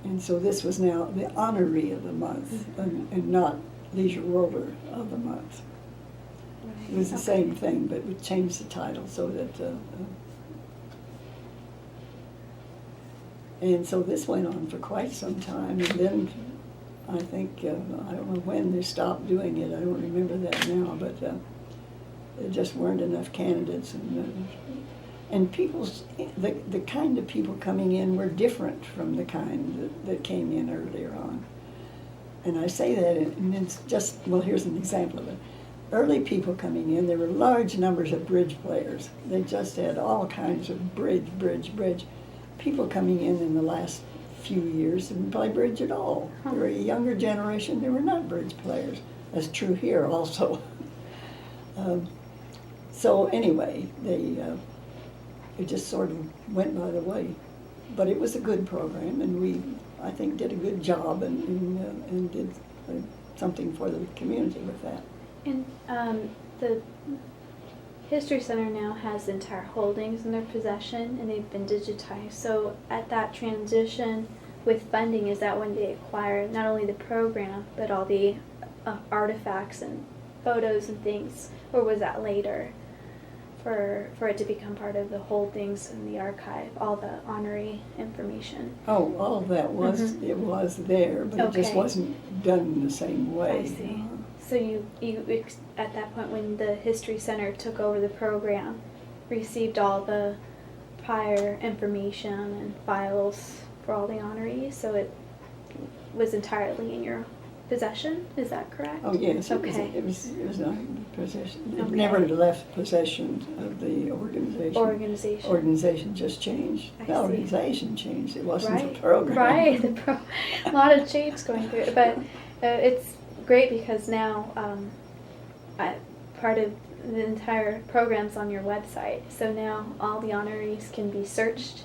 and so this was now the honoree of the month, and not Leisure Worlder of the month. It was the same thing, but we changed the title so that, and so this went on for quite some time, and then I think, I don't know when they stopped doing it, I don't remember that now, but there just weren't enough candidates, and the kind of people coming in were different from the kind that came in earlier on. And I say that, and it's just, here's an example of it. Early people coming in, there were large numbers of bridge players. They just had all kinds of bridge. People coming in the last few years didn't play bridge at all. There were a younger generation, they were not bridge players. That's true here also. So anyway, it just sort of went by the way. But it was a good program, and we, I think, did a good job and did something for the community with that. And the History Center now has entire holdings in their possession, and they've been digitized. So at that transition with funding, is that when they acquire not only the program, but all the artifacts and photos and things, or was that later for it to become part of the holdings in the archive, all the honorary information? Oh, all of that was, it was there, but it just wasn't done in the same way. I see. So you at that point when the History Center took over the program, received all the prior information and files for all the honorees, so it was entirely in your possession. Is that correct? Oh, yes, Okay. it was possession. It Okay. never left possession of the organization. Organization. Organization just changed. I The see. organization changed. It wasn't Right. the program. Right. A lot of change going through it, but it's great because now part of the entire program's on your website. So now all the honorees can be searched,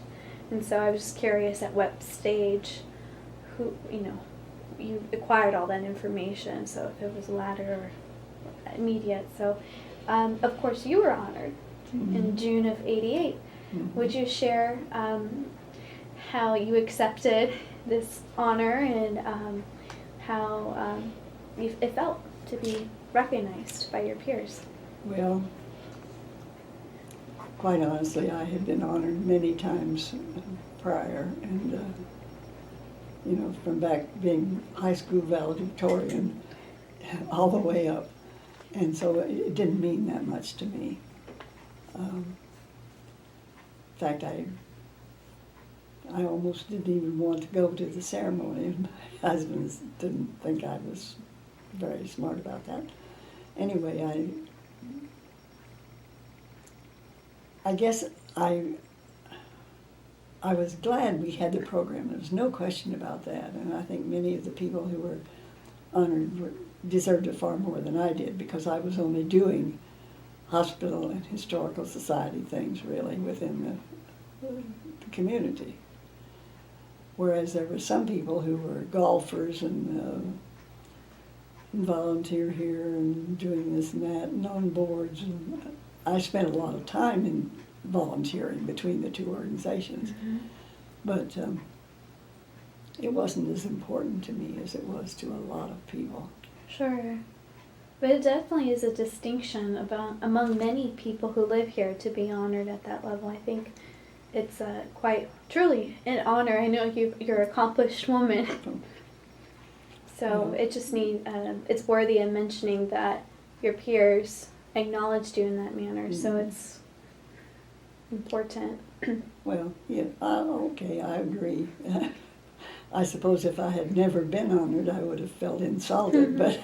and so I was just curious at what stage, you acquired all that information. So if it was latter or immediate. So, of course, you were honored in June of '88. Mhm. Would you share how you accepted this honor and how it felt to be recognized by your peers? Well, quite honestly, I had been honored many times prior, and from back being high school valedictorian all the way up, and so it didn't mean that much to me. In fact, I almost didn't even want to go to the ceremony. My husband didn't think I was very smart about that. Anyway, I guess I was glad we had the program. There was no question about that. And I think many of the people who were honored deserved it far more than I did, because I was only doing hospital and historical society things really within the community. Whereas there were some people who were golfers and volunteer here and doing this and that and on boards. And I spent a lot of time in volunteering between the two organizations. Mm-hmm. But it wasn't as important to me as it was to a lot of people. Sure. But it definitely is a distinction among many people who live here to be honored at that level. I think it's quite truly an honor. I know you're an accomplished woman. So it just it's worthy of mentioning that your peers acknowledged you in that manner. Mm-hmm. So it's important. Well, yeah, okay, I agree. I suppose if I had never been honored, I would have felt insulted, but...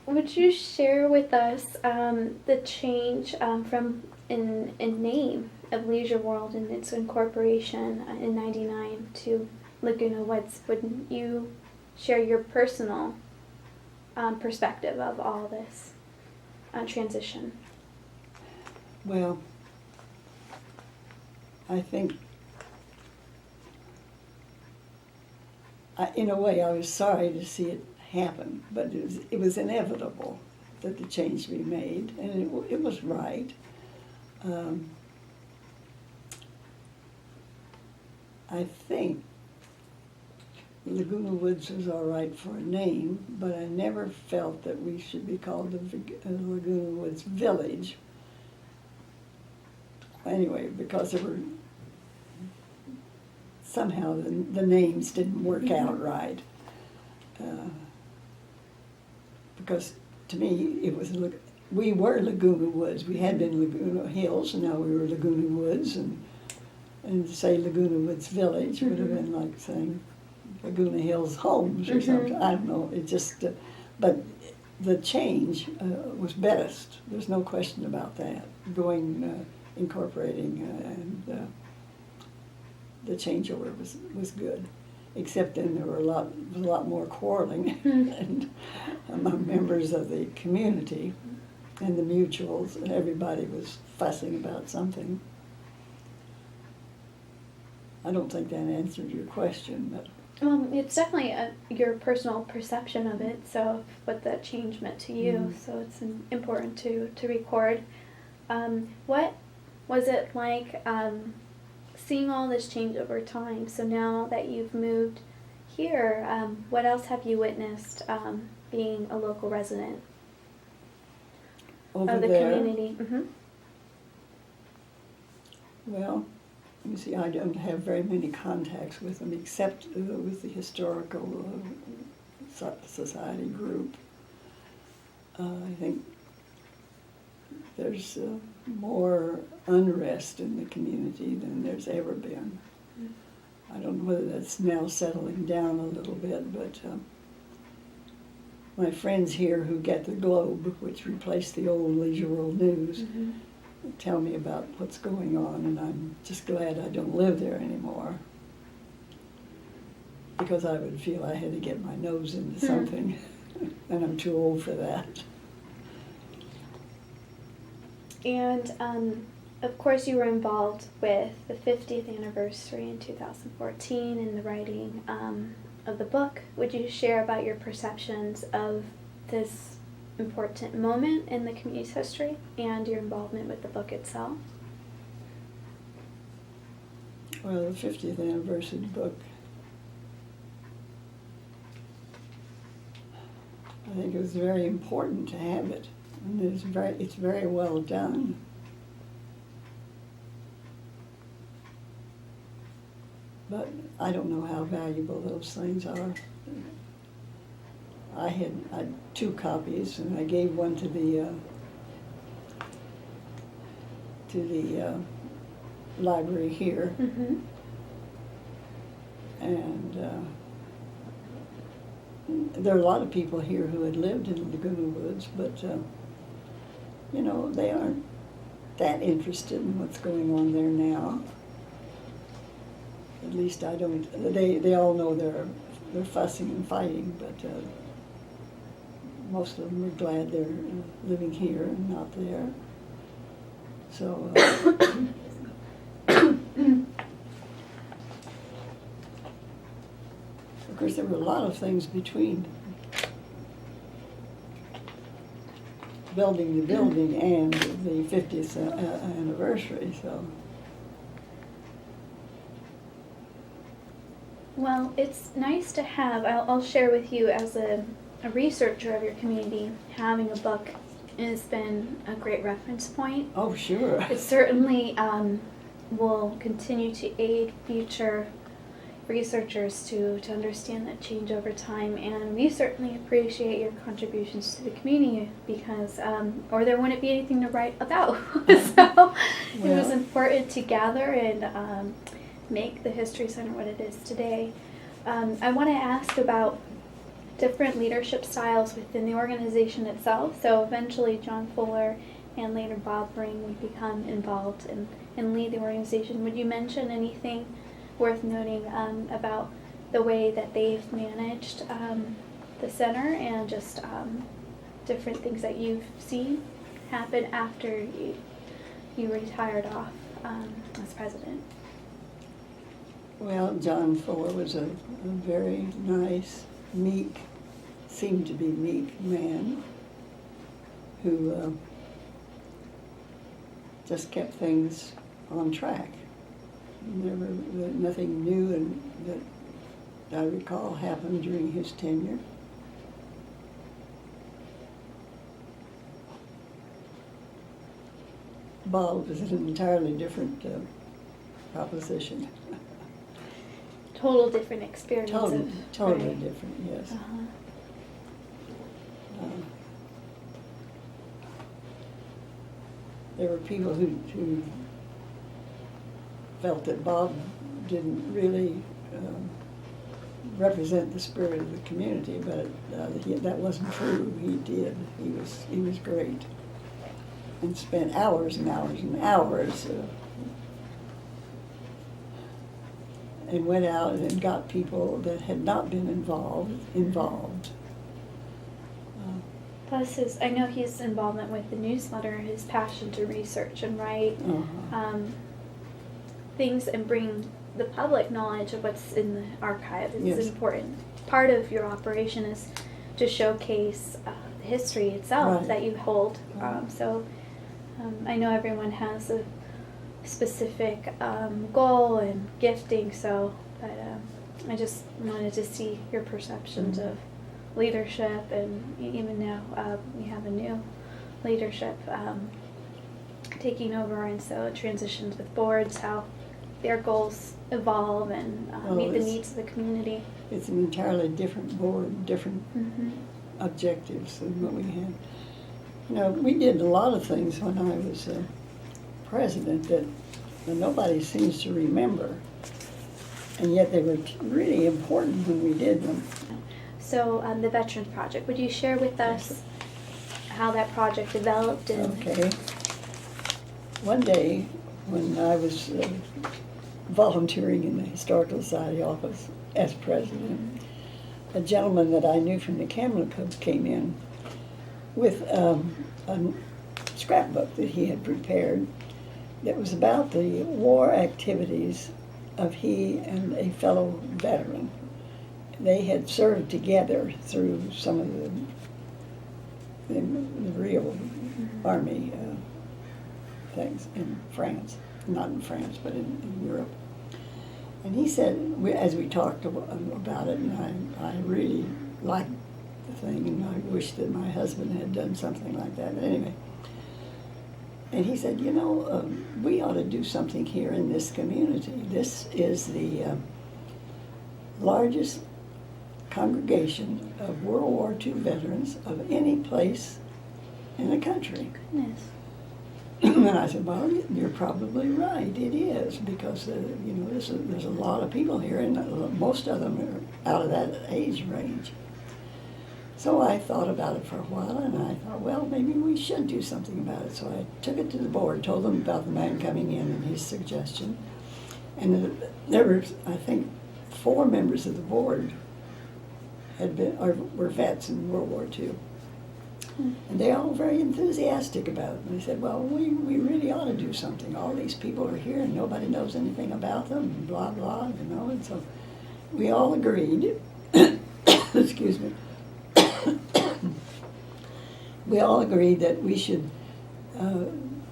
Would you share with us the change from in name of Leisure World and its incorporation in '99 to Laguna Woods? Would you share your personal perspective of all this transition? Well, I think, in a way, I was sorry to see it happen, but it was inevitable that the change be made, and it was right. I think Laguna Woods was all right for a name, but I never felt that we should be called the Laguna Woods Village. Anyway, because there were somehow the names didn't work out right. Because to me, we were Laguna Woods. We had been Laguna Hills, and now we were Laguna Woods, and to say Laguna Woods Village would have been like saying Laguna Hills Homes or something. I don't know. It just, but the change was best. There's no question about that. Incorporating, and the changeover was good. Except then there were a lot more quarreling and among members of the community and the mutuals, and everybody was fussing about something. I don't think that answered your question, but... It's definitely your personal perception of it, so what that change meant to you, so it's important to record. What was it like seeing all this change over time? So now that you've moved here, what else have you witnessed being a local resident Over of the there, community? Mm-hmm. Well, you see, I don't have very many contacts with them except with the historical society group. I think there's more unrest in the community than there's ever been. I don't know whether that's now settling down a little bit, but my friends here who get the Globe, which replaced the old Leisure World News, tell me about what's going on, and I'm just glad I don't live there anymore, because I would feel I had to get my nose into something, and I'm too old for that. And of course you were involved with the 50th anniversary in 2014 in the writing of the book. Would you share about your perceptions of this important moment in the community's history and your involvement with the book itself? Well, the 50th anniversary book, I think it was very important to have it, and it's very well done. But I don't know how valuable those things are. I had 2 copies, and I gave one to the library here, and there are a lot of people here who had lived in Laguna Woods, but you know, they aren't that interested in what's going on there now. At least I don't. They all know they're fussing and fighting, but most of them are glad they're living here and not there. So. Of course, there were a lot of things between building the building and the 50th anniversary, so. Well, it's nice to have, I'll share with you as a researcher of your community, having a book has been a great reference point. Oh, sure. It certainly will continue to aid future researchers to understand that change over time, and we certainly appreciate your contributions to the community because or there wouldn't be anything to write about. So it was important to gather and make the History Center what it is today. I want to ask about different leadership styles within the organization itself. So eventually John Fuller and later Bob Ring would become involved and lead the organization. Would you mention anything worth noting about the way that they've managed the center and just different things that you've seen happen after you retired off as president? Well, John Fuller was a very nice, meek, seemed to be meek man who just kept things on track. Nothing new and that I recall happened during his tenure. Bob was an entirely different proposition. Total different experience. Totally right. different, yes. There were people who felt that Bob didn't really represent the spirit of the community, but that wasn't true. He did. He was great, and spent hours and hours and hours, and went out and got people that had not been involved. Plus I know his involvement with the newsletter, his passion to research and write things and bring the public knowledge of what's in the archive is an important part of your operation, is to showcase the history itself that you hold. So I know everyone has a specific goal and gifting, but I just wanted to see your perceptions of leadership, and even now we have a new leadership taking over, and so it transitions with boards, how their goals evolve and meet the needs of the community. It's an entirely different board, different objectives than what we had. You know, we did a lot of things when I was president that nobody seems to remember, and yet they were really important when we did them. So the Veterans Project, would you share with us how that project developed? Okay. One day when I was volunteering in the Historical Society office as president, a gentleman that I knew from the Camelot Club came in with a scrapbook that he had prepared that was about the war activities of he and a fellow veteran. They had served together through some of the real army things in France, not in France, but in Europe. And he said, as we talked about it, and I really liked the thing, and I wish that my husband had done something like that. But anyway, and he said, you know, we ought to do something here in this community. This is the largest congregation of World War II veterans of any place in the country. Goodness. And I said, well, you're probably right, it is, because, you know, there's a lot of people here, and most of them are out of that age range. So I thought about it for a while, and I thought, well, maybe we should do something about it. So I took it to the board, told them about the man coming in and his suggestion. And there were, I think, 4 members of the board were vets in World War II. And they're all very enthusiastic about it. And they said, well, we really ought to do something. All these people are here and nobody knows anything about them, and blah, blah, you know. And so we all agreed, excuse me, we all agreed that we should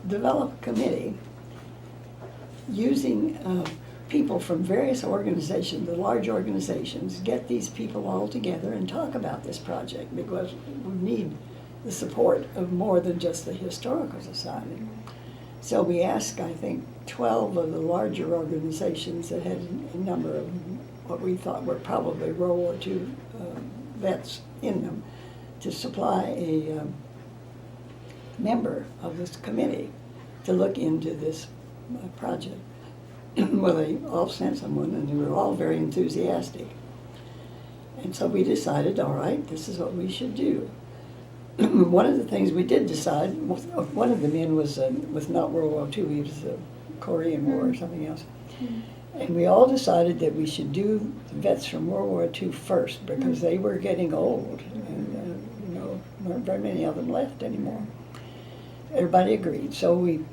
develop a committee using people from various organizations, the large organizations, get these people all together and talk about this project, because we need the support of more than just the Historical Society. So we asked, I think, 12 of the larger organizations that had a number of what we thought were probably World War II vets in them to supply a member of this committee to look into this project. Well, they all sent someone, and they were all very enthusiastic. And so we decided, all right, this is what we should do. One of the things we did decide, one of the men was not World War II, he was the Korean War or something else. And we all decided that we should do the vets from World War II first, because they were getting old, and you know, weren't very many of them left anymore. Everybody agreed. So we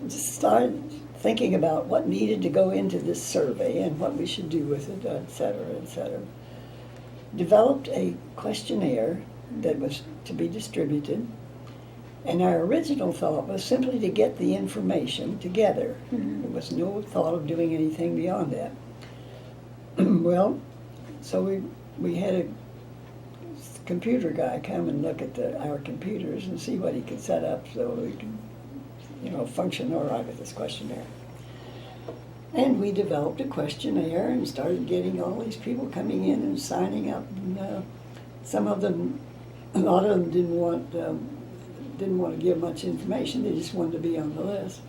just started thinking about what needed to go into this survey and what we should do with it, et cetera, et cetera. Developed a questionnaire that was to be distributed, and our original thought was simply to get the information together. There was no thought of doing anything beyond that. Well, so we had a computer guy come and look at our computers and see what he could set up so we could, you know, function all right with this questionnaire. And we developed a questionnaire and started getting all these people coming in and signing up. And, some of them, a lot of them didn't want to give much information. They just wanted to be on the list.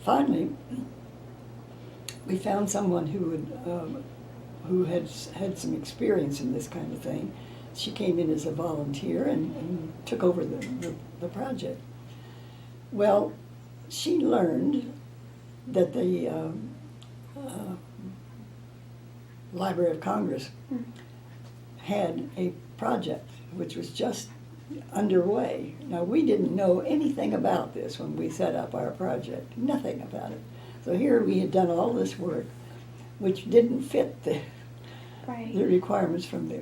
Finally, we found someone who had some experience in this kind of thing. She came in as a volunteer and took over the project. Well, she learned that the Library of Congress had a project which was just underway. Now, we didn't know anything about this when we set up our project, nothing about it. So here we had done all this work which didn't fit the requirements from the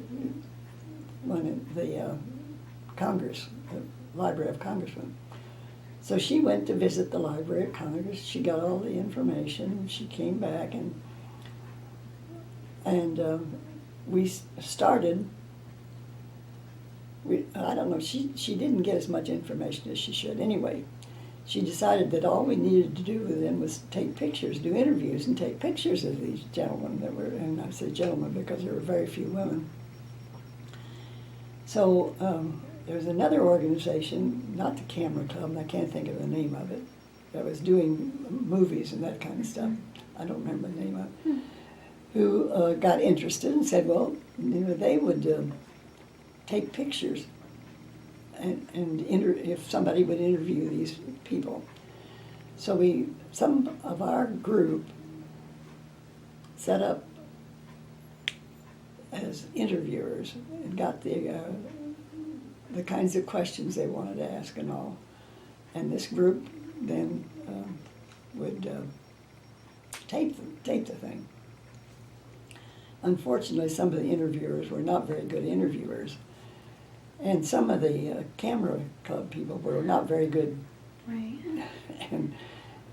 Congress, the Library of Congressmen. So she went to visit the Library of Congress. She got all the information. She came back, and we started. I don't know. She didn't get as much information as she should. Anyway, she decided that all we needed to do then was take pictures, do interviews, and take pictures of these gentlemen that were. And I say gentlemen because there were very few women. So there's another organization, not the Camera Club, and I can't think of the name of it, that was doing movies and that kind of stuff. I don't remember the name of it. Who got interested and said, well, they would take pictures and if somebody would interview these people. So some of our group set up as interviewers and got the kinds of questions they wanted to ask and all. And this group then would tape the thing. Unfortunately, some of the interviewers were not very good interviewers, and some of the Camera Club people were not very good. Right. And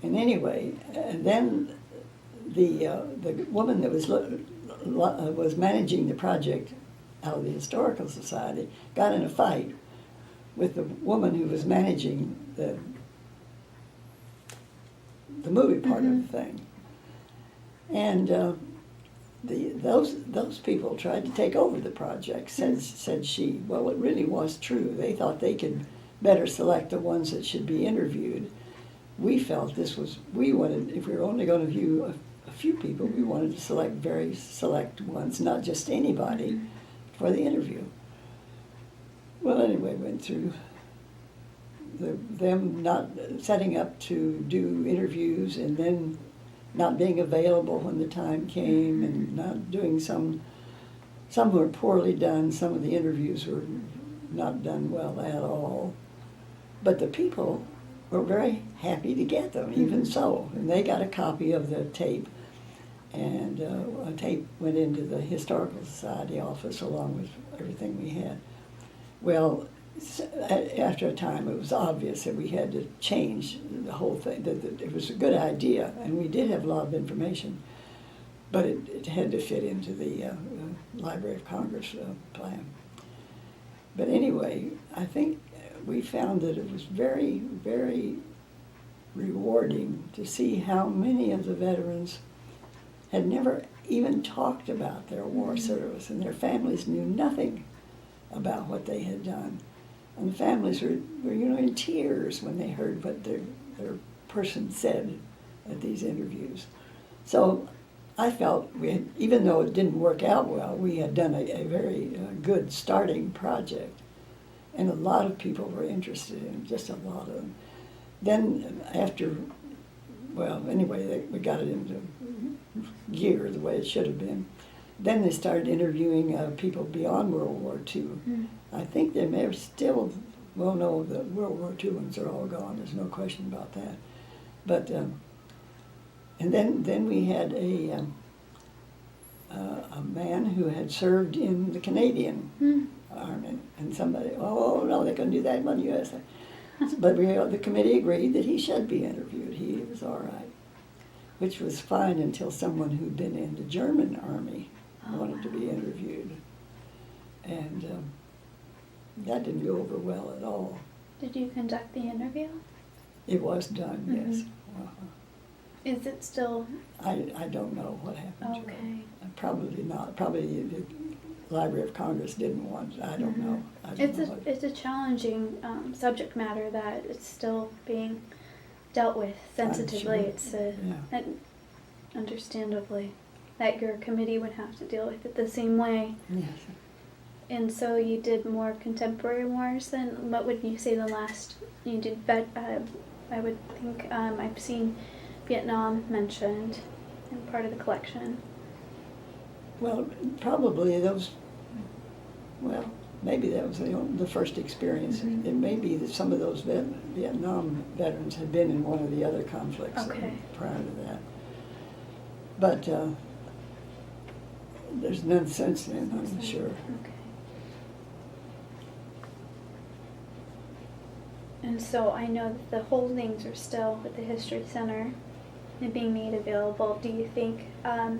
anyway, and then the woman that was managing the project out of the Historical Society got in a fight with the woman who was managing the movie part of the thing. And those people tried to take over the project, said she. Well, it really was true. They thought they could better select the ones that should be interviewed. We felt we wanted, if we were only going to view a few people, we wanted to select very select ones, not just anybody, for the interview. Well, anyway, went through them not setting up to do interviews and then not being available when the time came, and not doing some were poorly done, some of the interviews were not done well at all. But the people were very happy to get them, even so. And they got a copy of the tape, and a tape went into the Historical Society office along with everything we had. Well, after a time, it was obvious that we had to change the whole thing. That it was a good idea, and we did have a lot of information, but it had to fit into the Library of Congress plan. But anyway, I think we found that it was very, very rewarding to see how many of the veterans had never even talked about their war service, and their families knew nothing about what they had done. And the families were in tears when they heard what their person said at these interviews. So I felt even though it didn't work out well, we had done a very good starting project. And a lot of people were interested in it, just a lot of them. Then we got it into gear the way it should have been. Then they started interviewing people beyond World War II. I think they may have still, well, no, the World War II ones are all gone. There's no question about that. But and then we had a man who had served in the Canadian Army, and somebody, oh no, they're going to do that in the USA. But the committee agreed that he should be interviewed. He was all right, which was fine until someone who'd been in the German Army wanted to be interviewed, and that didn't go over well at all. Did you conduct the interview? It was done, yes. Is it still? I don't know what happened to it. Okay. Probably not. Probably the Library of Congress didn't want it. I don't know. It's a challenging subject matter that it's still being dealt with sensitively. Sure. And understandably, that your committee would have to deal with it the same way. Yes. And so you did more contemporary wars than, what would you say the last you did? I would think I've seen Vietnam mentioned in part of the collection. Well, probably maybe that was the first experience. It may be that some of those Vietnam veterans had been in one of the other conflicts prior to that. But there's none since then, I'm sure. Okay. And so I know that the holdings are still at the History Center and being made available. Do you think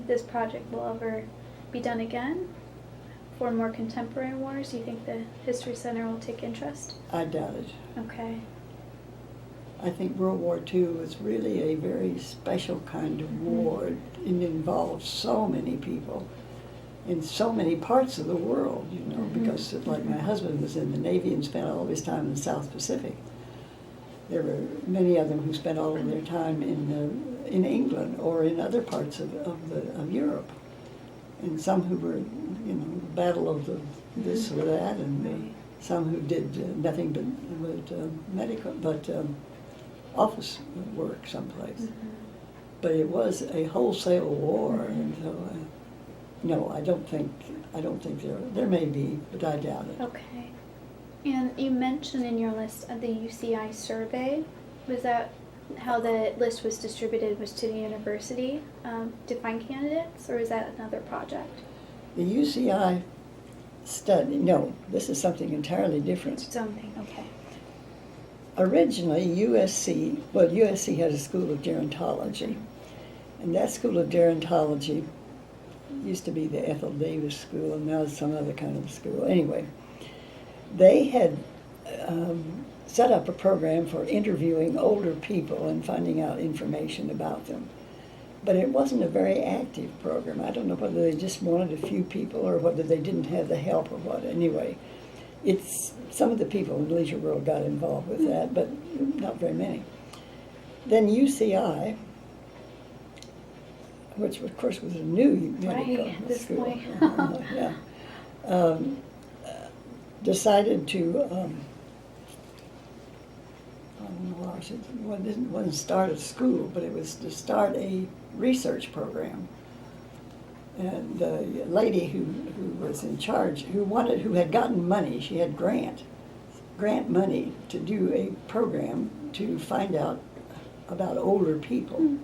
this project will ever be done again for more contemporary wars? Do you think the History Center will take interest? I doubt it. Okay. I think World War II was really a very special kind of war. It involved so many people. in so many parts of the world, you know, Mhm. because like my husband was in the Navy and spent all of his time in the South Pacific. There were many of them who spent all of their time in England or in other parts of Europe, and some who were, you know, battle of the this or that, and Right. some who did nothing but medical, but office work someplace. Mhm. But it was a wholesale war, and so no, I don't think there may be, but I doubt it. Okay. And you mentioned in your list the UCI survey. Was that how the list was distributed? Was to the university to find candidates, or is that another project? The UCI study, no, this is something entirely It's different. its own thing. Okay. Originally, USC has a school of gerontology, and that school of gerontology used to be the Ethel Davis School, and now it's some other kind of school. Anyway, they had set up a program for interviewing older people and finding out information about them. But it wasn't a very active program. I don't know whether they just wanted a few people or whether they didn't have the help or what. Anyway, it's some of the people in Leisure World got involved with that, but not very many. Then UCI, which of course was a new medical Right, at this school, point. yeah, decided to. I don't know why I should. Well, it wasn't start a school, but it was to start a research program. And the lady who was in charge, who had gotten money, she had grant money to do a program to find out about older people. Mm.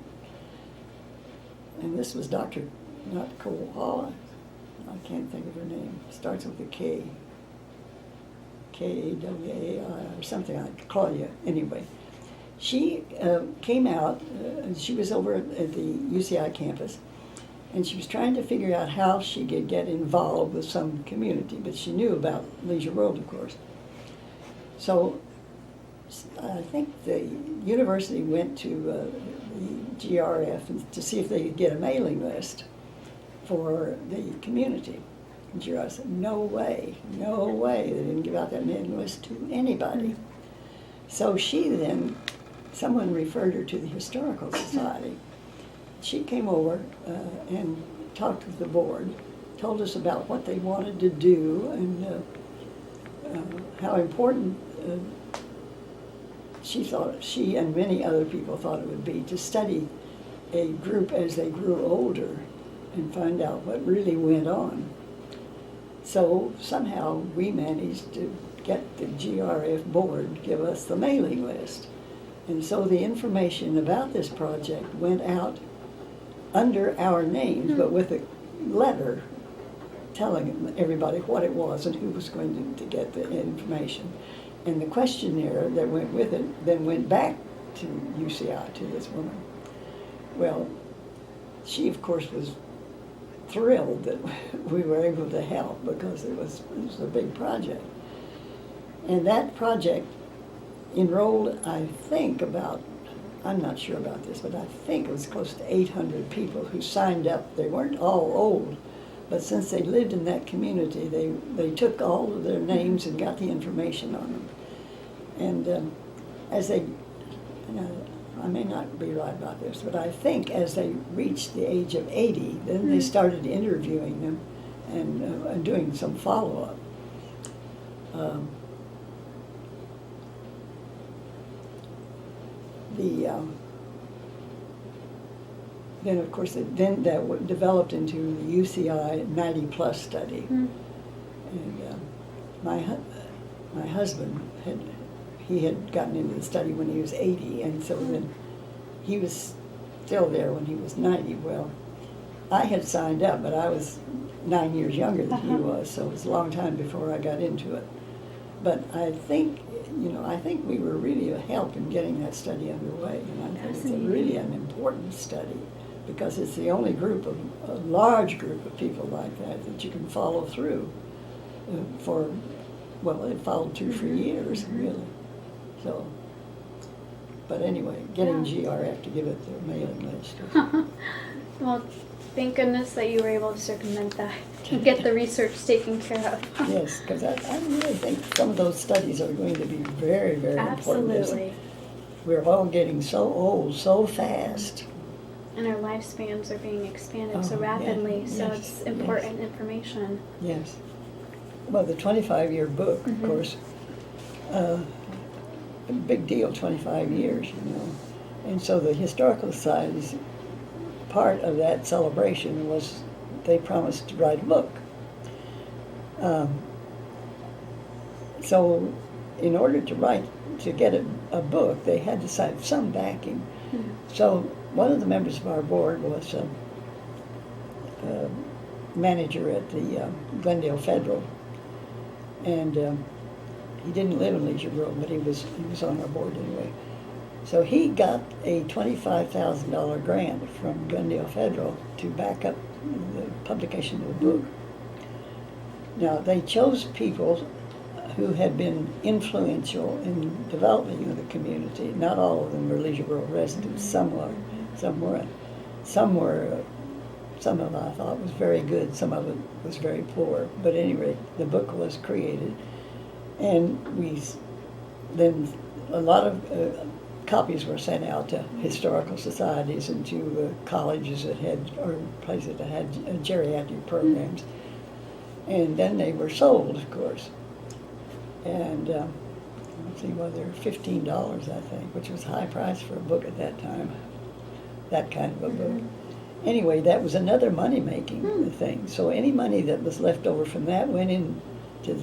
And this was Dr. not Cole Hall, I can't think of her name. Starts with a K. Kawai or something like Claudia. Anyway, she came out. She was over at the UCI campus, and she was trying to figure out how she could get involved with some community. But she knew about Leisure World, of course. So I think the university went to the GRF to see if they could get a mailing list for the community. And GRF said, no way. They didn't give out that mailing list to anybody. So someone referred her to the Historical Society. She came over and talked with the board, told us about what they wanted to do and how important she and many other people thought it would be to study a group as they grew older and find out what really went on. So somehow we managed to get the GRF board to give us the mailing list. And so the information about this project went out under our names, but with a letter telling everybody what it was and who was going to get the information. And the questionnaire that went with it then went back to UCI, to this woman. Well, she, of course, was thrilled that we were able to help because it was a big project. And that project enrolled, I think, I'm not sure about this, but I think it was close to 800 people who signed up. They weren't all old, but since they lived in that community, they took all of their names and got the information on them. And as they, I may not be right about this, but I think as they reached the age of 80, then they started interviewing them and doing some follow-up. Then of course then that developed into the UCI 90+ study. And my husband had gotten into the study when he was 80, and so then he was still there when he was 90. Well, I had signed up, but I was 9 years younger than he was, so it was a long time before I got into it. But I think we were really a help in getting that study underway, and I think it's really an important study because it's the only a large group of people like that you can follow through it followed through for years, really. So, but anyway, getting GRF to give it their mailing list. Well, thank goodness that you were able to circumvent that. Get the research taken care of. Yes, because I really think some of those studies are going to be very, very important. Absolutely. We're all getting so old so fast. And our lifespans are being expanded so Oh, yeah, rapidly, so yes, it's important information. Yes. Well, the 25-year book, of Mhm. course, a big deal, 25 years, you know. And so the Historical Society's part of that celebration was they promised to write a book. Um, so in order to get a book, they had to have some backing. Mhm. So one of the members of our board was manager at the Glendale Federal, and he didn't live in Leisure Grove, but he was on our board anyway. So he got a $25,000 grant from Glendale Federal to back up the publication of the book. Now, they chose people who had been influential in developing the community. Not all of them were Leisure Grove residents. Some were. Some were. Some of it I thought was very good. Some of it was very poor. But at any rate, the book was created, and then a lot of copies were sent out to historical societies and to colleges that had, or places that had geriatric programs. And then they were sold, of course. And let's see, well, they were $15, I think, which was a high price for a book at that time, that kind of a book. Anyway, that was another money-making thing. So any money that was left over from that went in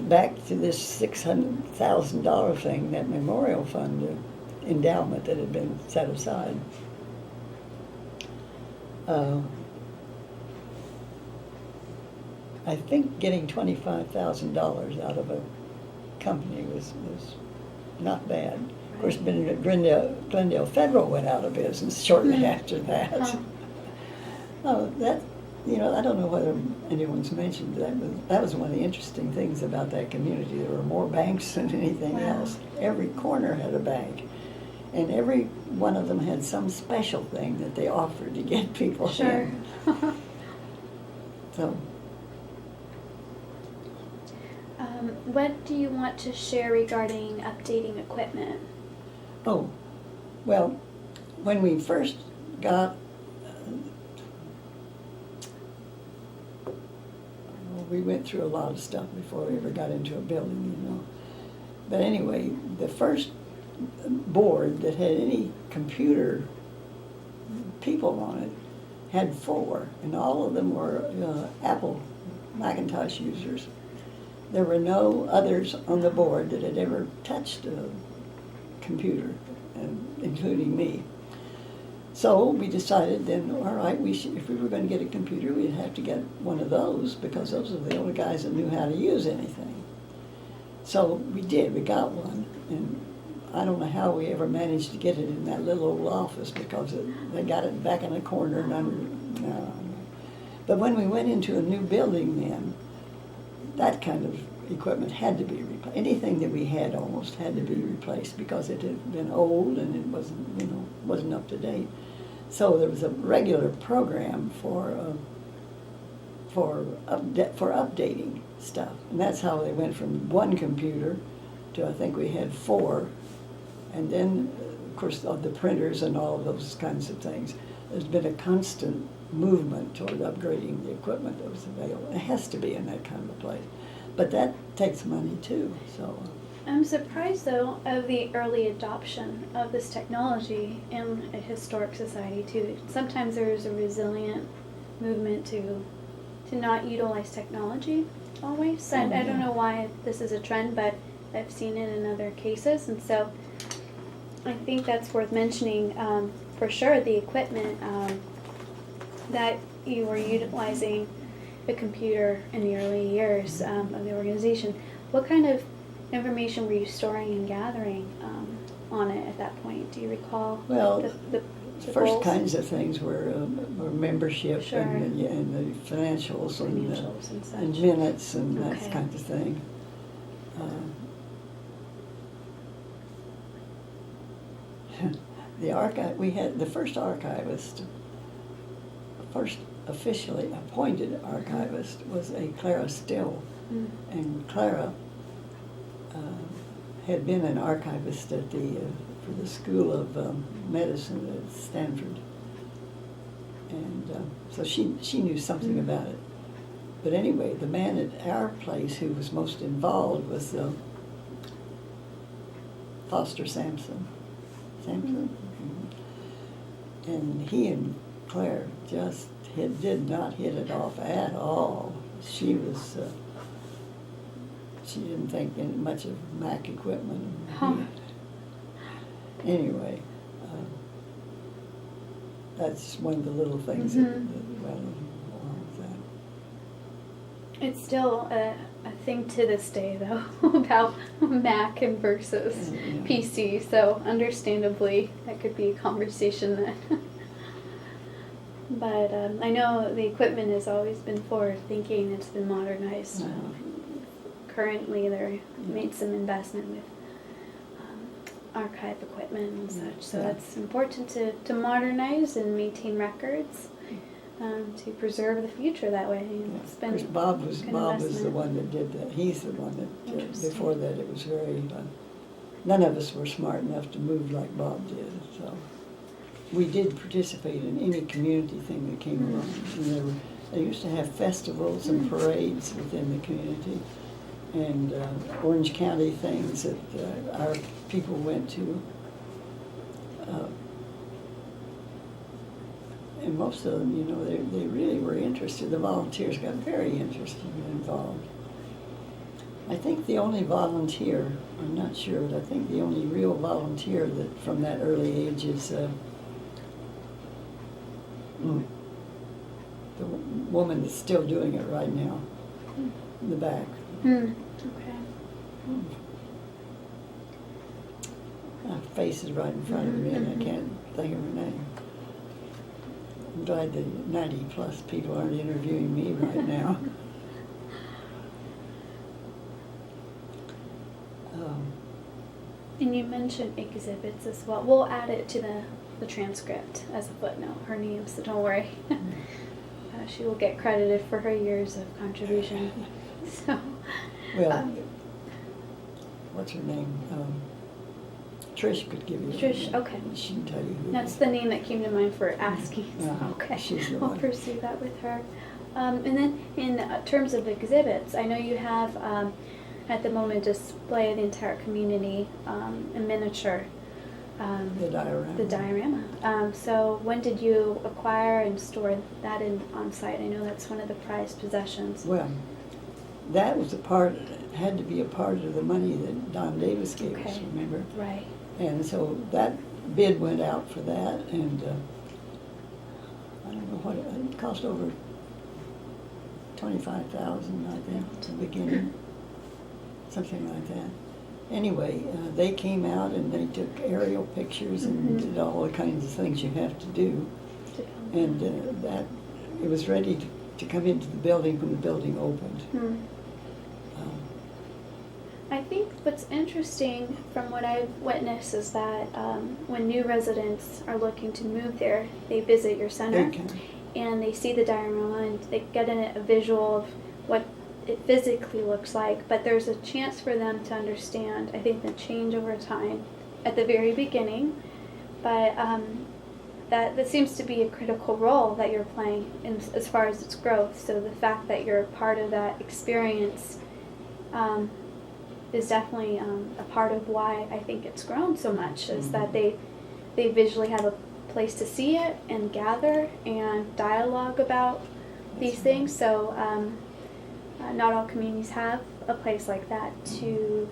back to this $600,000 thing, that memorial fund endowment that had been set aside. I think getting $25,000 out of a company was not bad. Of course, Glendale Federal went out of business shortly after that. Huh. Oh, that, I don't know whether anyone's mentioned that, but that was one of the interesting things about that community. There were more banks than anything Wow. else. Every corner had a bank, and every one of them had some special thing that they offered to get people Sure. in. So, What do you want to share regarding updating equipment? oh, well, when we first got, we went through a lot of stuff before we ever got into a building. But anyway, the first board that had any computer people on it had 4, and all of them were Apple Macintosh users. There were no others on the board that had ever touched a computer, including me. So we decided then, all right, if we were going to get a computer, we'd have to get one of those, because those are the only guys that knew how to use anything. So we did. We got one, and I don't know how we ever managed to get it in that little old office, because they got it back in a corner and under. But when we went into a new building then, that kind of equipment had to be replaced. Anything that we had almost had to be replaced, because it had been old and it wasn't up to date. So there was a regular program for updating stuff, and that's how they went from one computer to, I think we had 4, and then of course the printers and all of those kinds of things. There's been a constant movement toward upgrading the equipment that was available. It has to be in that kind of a place. But that takes money too, so. I'm surprised, though, of the early adoption of this technology in a historic society, too. Sometimes there's a resilient movement to not utilize technology always. And I don't know why this is a trend, but I've seen it in other cases. And so I think that's worth mentioning for sure, the equipment that you were utilizing the computer in the early years of the organization. What kind of information were you storing and gathering on it at that point? Do you recall? Well, the first goals? kinds of things were membership Sure. and the financials, Financials and such. and minutes and that Okay. kind of thing. The archive, we had the first archivist, first officially appointed archivist was a Clara Still. Mm. And Clara had been an archivist at for the School of Medicine at Stanford. And so she knew something about it. But anyway, the man at our place who was most involved was Foster Sampson. Sampson? Mm-hmm. And he and Claire just did not hit it off at all. She was, she didn't think much of Mac equipment. Huh. Anyway, that's just one of the little things that went along with that. It's still a thing to this day, though, about Mac and versus Yeah. PC. So understandably, that could be a conversation then. But I know the equipment has always been forward-thinking. It's been modernized. Currently, they're made some investment with archive equipment and such. So that's important to modernize and maintain records. To preserve the future that way. It's been Of course, Bob was good the investment. one that did that. He's the one that Interesting. before that it was very. None of us were smart enough to move like Bob did. So we did participate in any community thing that came along. And they used to have festivals and parades within the community, and Orange County things that our people went to. And most of them, you know, they really were interested. The volunteers got very interested and involved. I think the only volunteer, I'm not sure, but I think the only real volunteer that from that early age is the woman that's still doing it right now, in the back. Okay. Her face is right in front of me and I can't think of her name. I'm glad the 90-plus people aren't interviewing me right now. And you mentioned exhibits as well. We'll add it to the transcript as a footnote, her name, so don't worry. She will get credited for her years of contribution. So, Well, what's her name? Trish could give you her Trish, name. okay. She can tell you who. That's the name that came to mind for asking. So, okay, She's the I'll one. pursue that with her. And then in terms of exhibits, I know you have at the moment display the entire community in miniature. The diorama. The diorama. So when did you acquire and store that on site? I know that's one of the prized possessions. Well, that was had to be a part of the money that Don Davis gave us, Okay. remember? Right. And so that bid went out for that, and I don't know what, it cost over $25,000, I think, at the beginning, something like that. Anyway, they came out and they took aerial pictures and did all the kinds of things you have to do. And that it was ready to come into the building when the building opened. I think what's interesting from what I've witnessed is that when new residents are looking to move there, they visit your center They can, and they see the diorama and they get a visual of what it physically looks like, but there's a chance for them to understand, I think, the change over time at the very beginning, but that seems to be a critical role that you're playing as far as its growth. So the fact that you're part of that experience is definitely a part of why I think it's grown so much, is that they visually have a place to see it and gather and dialogue about these things. So not all communities have a place like that to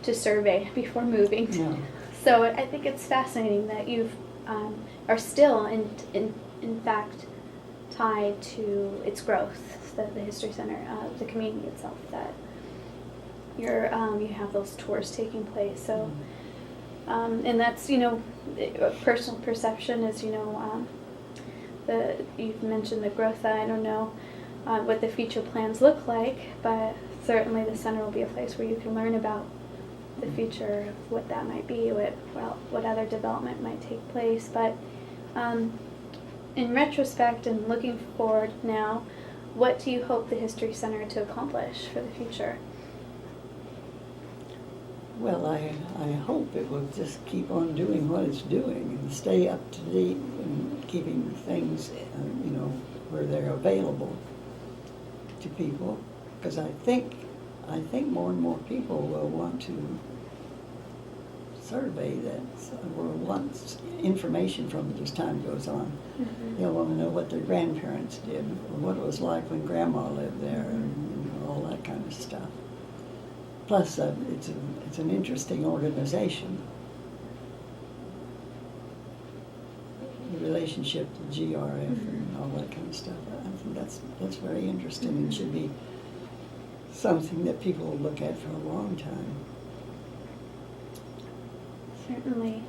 survey before moving. no. So I think it's fascinating that you are still in fact tied to its growth, the History Center, the community itself, that you have those tours taking place. So and that's, personal perception is, you've mentioned the growth. I don't know what the future plans look like, but certainly the center will be a place where you can learn about the future of what that might be, what other development might take place. But in retrospect and looking forward now, what do you hope the History Center to accomplish for the future? Well, I hope it will just keep on doing what it's doing and stay up to date and keeping things, where they're available to people. Because I think more and more people will want to survey that, or want information from it as time goes on. Mm-hmm. They'll want to know what their grandparents did, or what it was like when Grandma lived there, and all that kind of stuff. Plus, it's an interesting organization. The relationship to GRF and all that kind of stuff. I think that's very interesting and should be something that people will look at for a long time. Certainly.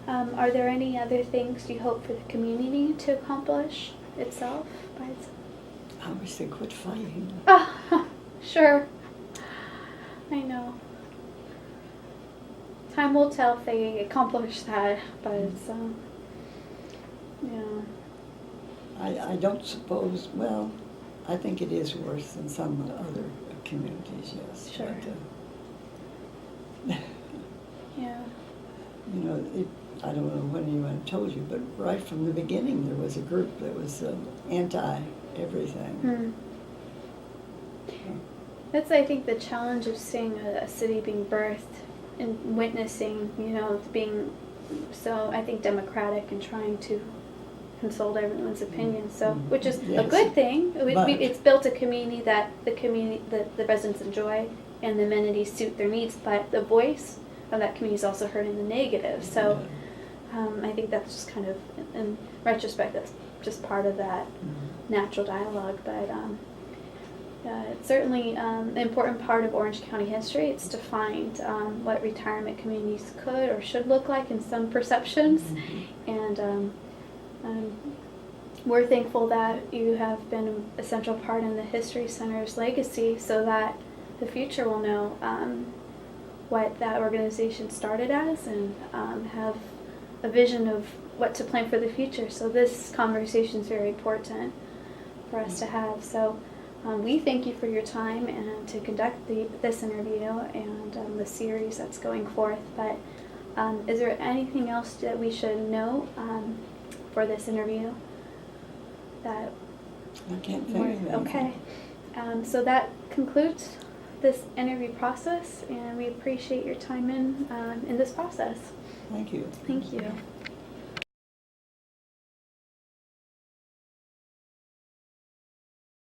Are there any other things you hope for the community to accomplish itself by itself? I wish they quit fighting. Ah, sure. I know. Time will tell if they accomplish that, but yeah. I don't suppose, well, I think it is worse than some other communities, yes. Sure. But, Yeah. I don't know when anyone told you, but right from the beginning there was a group that was anti-everything. That's, I think, the challenge of seeing a city being birthed and witnessing, being so, I think, democratic and trying to consult everyone's opinion. So, which is a Yes. good thing. But- It's built a community that the residents enjoy and the amenities suit their needs. But the voice of that community is also heard in the negative. So, I think that's just kind of, in retrospect, that's just part of that natural dialogue. But it's certainly an important part of Orange County history. It's to find what retirement communities could or should look like in some perceptions. And we're thankful that you have been an essential part in the History Center's legacy so that the future will know what that organization started as and have a vision of what to plan for the future. So this conversation is very important for us to have. So we thank you for your time and to conduct this interview and the series that's going forth. But is there anything else that we should know for this interview? That I can't think of anything. Okay. So that concludes this interview process, and we appreciate your time in this process. Thank you. Thank you.